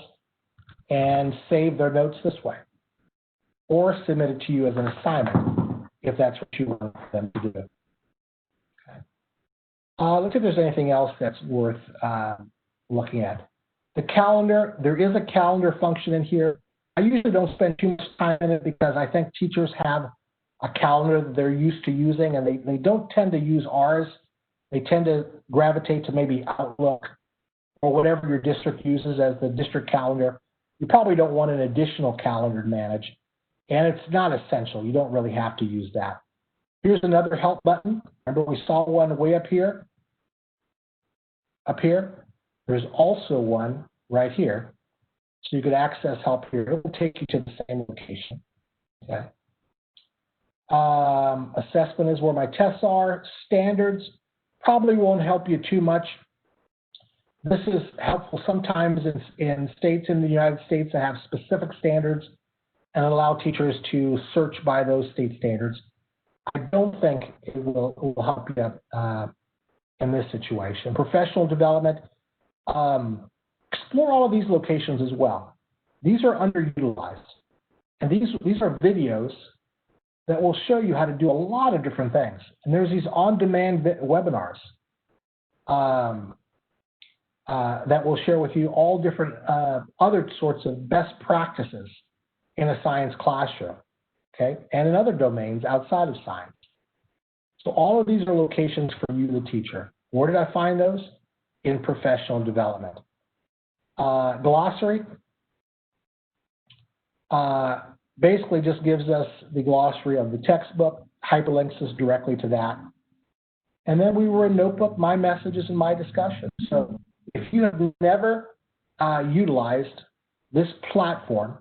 and save their notes this way, or submit it to you as an assignment if that's what you want them to do. Okay. Let's see if there's anything else that's worth looking at. The calendar, there is a calendar function in here. I usually don't spend too much time in it because I think teachers have a calendar that they're used to using, and they don't tend to use ours. They tend to gravitate to maybe Outlook or whatever your district uses as the district calendar. You probably don't want an additional calendar to manage, and it's not essential. You don't really have to use that. Here's another help button. Remember we saw one way up here? Up here. There's also one right here. So you could access help here. It will take you to the same location. Okay. Assessment is where my tests are. Standards probably won't help you too much. This is helpful sometimes in states in the United States that have specific standards and allow teachers to search by those state standards. I don't think it will help you in this situation. Professional development, explore all of these locations as well. These are underutilized. And these are videos that will show you how to do a lot of different things. And there's these on-demand webinars that will share with you all different other sorts of best practices in a science classroom, okay, and in other domains outside of science. So all of these are locations for you, the teacher. Where did I find those? In professional development. Glossary basically just gives us the glossary of the textbook, hyperlinks us directly to that. And then we were in Notebook, My Messages, and My Discussions. So if you have never utilized this platform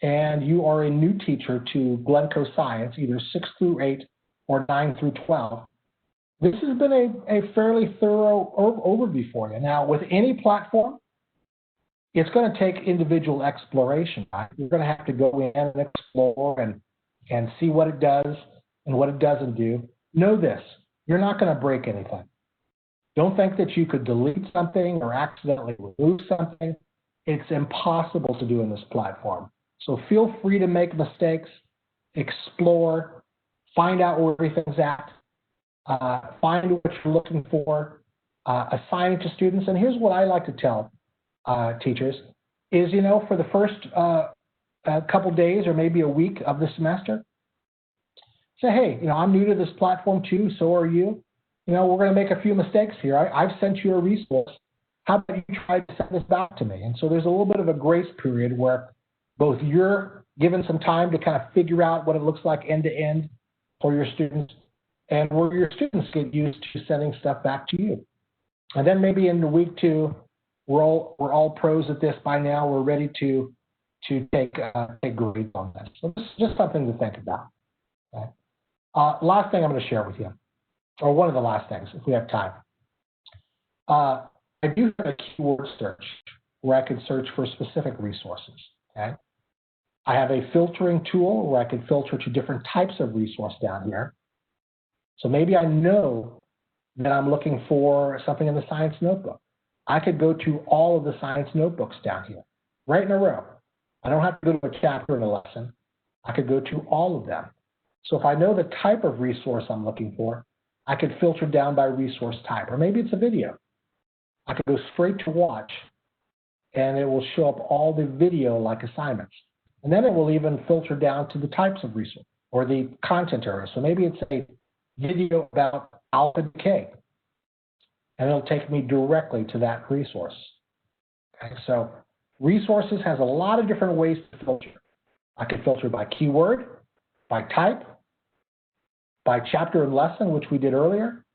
and you are a new teacher to Glencoe Science, either 6 through 8 or 9 through 12, this has been a fairly thorough overview for you. Now, with any platform, it's going to take individual exploration. Right? You're going to have to go in and explore and see what it does and what it doesn't do. Know this, you're not going to break anything. Don't think that you could delete something or accidentally remove something. It's impossible to do in this platform. So feel free to make mistakes, explore, find out where everything's at, find what you're looking for, assign it to students. And here's what I like to tell teachers is, you know, for the first couple days or maybe a week of the semester, say, hey, you know, I'm new to this platform too, so are you. You know, we're going to make a few mistakes here. I've sent you a resource. How about you try to send this back to me? And so there's a little bit of a grace period where both you're given some time to kind of figure out what it looks like end to end for your students, and where your students get used to sending stuff back to you. And then maybe in the week 2, we're all pros at this by now. We're ready to take grades on this. So this is just something to think about. Okay? Last thing I'm going to share with you, or one of the last things, if we have time. I do have a keyword search where I can search for specific resources. Okay? I have a filtering tool where I can filter to different types of resource down here. So maybe I know that I'm looking for something in the science notebook. I could go to all of the science notebooks down here, right in a row. I don't have to go to a chapter in a lesson. I could go to all of them. So if I know the type of resource I'm looking for, I could filter down by resource type, or maybe it's a video. I could go straight to watch, and it will show up all the video-like assignments. And then it will even filter down to the types of resource or the content area. So maybe it's a video about alpha decay, and it'll take me directly to that resource. Okay, so resources has a lot of different ways to filter. I can filter by keyword, by type, by chapter and lesson, which we did earlier.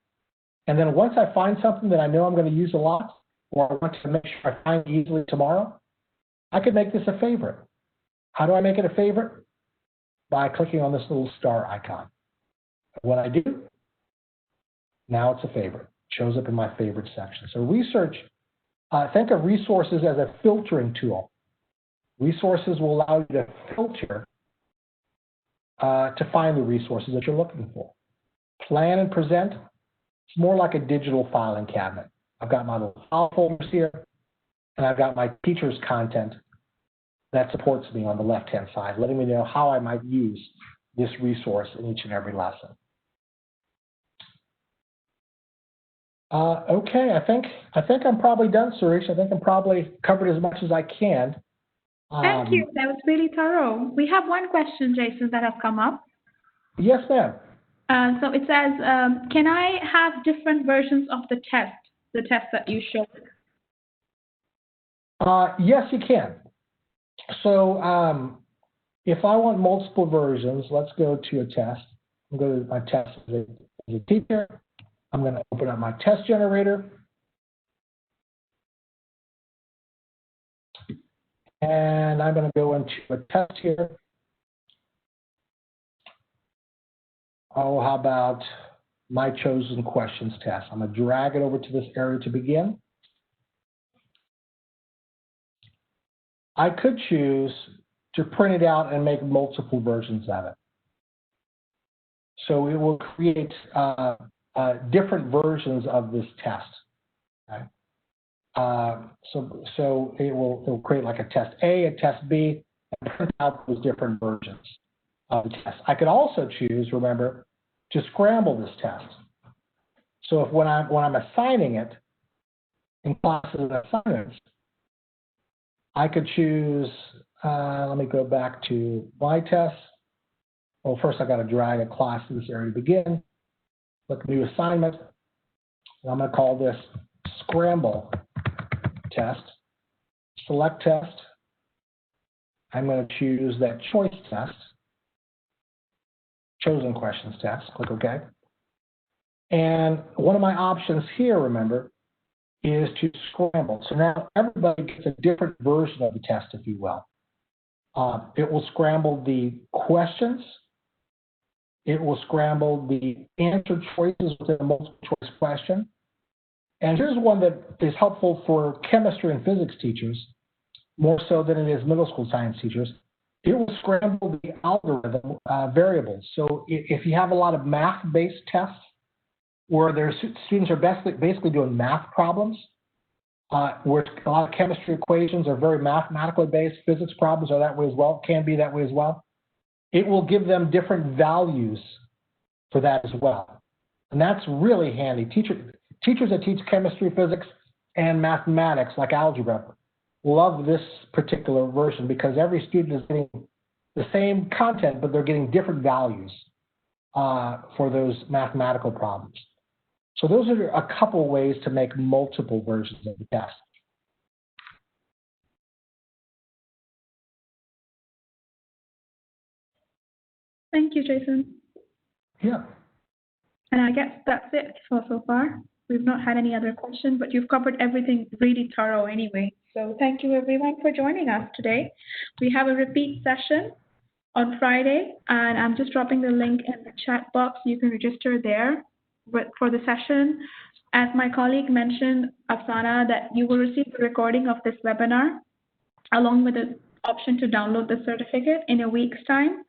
And then once I find something that I know I'm going to use a lot, or I want to make sure I find it easily tomorrow, I could make this a favorite. How do I make it a favorite? By clicking on this little star icon. When I do, now it's a favorite. It shows up in my favorite section. So research, think of resources as a filtering tool. Resources will allow you to filter to find the resources that you're looking for. Plan and present, it's more like a digital filing cabinet. I've got my little file folders here, and I've got my teacher's content that supports me on the left-hand side, letting me know how I might use this resource in each and every lesson. Okay, I think I'm probably done, Suresh. I think I'm probably covered as much as I can. Thank you. That was really thorough. We have one question, Jason, that has come up. Yes, ma'am. So it says, can I have different versions of the test that you showed? Yes, you can. So if I want multiple versions, let's go to a test. I'm going to my test as a teacher. I'm going to open up my test generator. And I'm going to go into a test here. Oh, how about my chosen questions test? I'm going to drag it over to this area to begin. I could choose to print it out and make multiple versions of it. So it will create different versions of this test. Okay? So it will create like a test A, a test B, and print out those different versions of the test. I could also choose, remember, to scramble this test. So if when I'm assigning it in classes and assignments, I could choose, let me go back to my test. Well, first I got to drag a class to this area to begin. Click new assignment. And I'm going to call this scramble test. Select test. I'm going to choose that choice test. Chosen questions test. Click OK. And one of my options here, remember, is to scramble. So now everybody gets a different version of the test, if you will. It will scramble the questions. It will scramble the answer choices within a multiple choice question. And here's one that is helpful for chemistry and physics teachers, more so than it is middle school science teachers. It will scramble the algorithm variables. So if you have a lot of math-based tests where their students are basically doing math problems, where a lot of chemistry equations are very mathematically based, physics problems are that way as well, can be that way as well, it will give them different values for that as well. And that's really handy. Teachers that teach chemistry, physics, and mathematics, like algebra, love this particular version because every student is getting the same content, but they're getting different values for those mathematical problems. So those are a couple ways to make multiple versions of the test. Thank you, Jason. Yeah. And I guess that's it for so far. We've not had any other questions, but you've covered everything really thorough anyway. So thank you everyone for joining us today. We have a repeat session on Friday, and I'm just dropping the link in the chat box. You can register there for the session. As my colleague mentioned, Afsana, that you will receive the recording of this webinar along with the option to download the certificate in a week's time.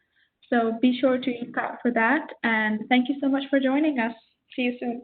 So be sure to look out for that. And thank you so much for joining us. See you soon.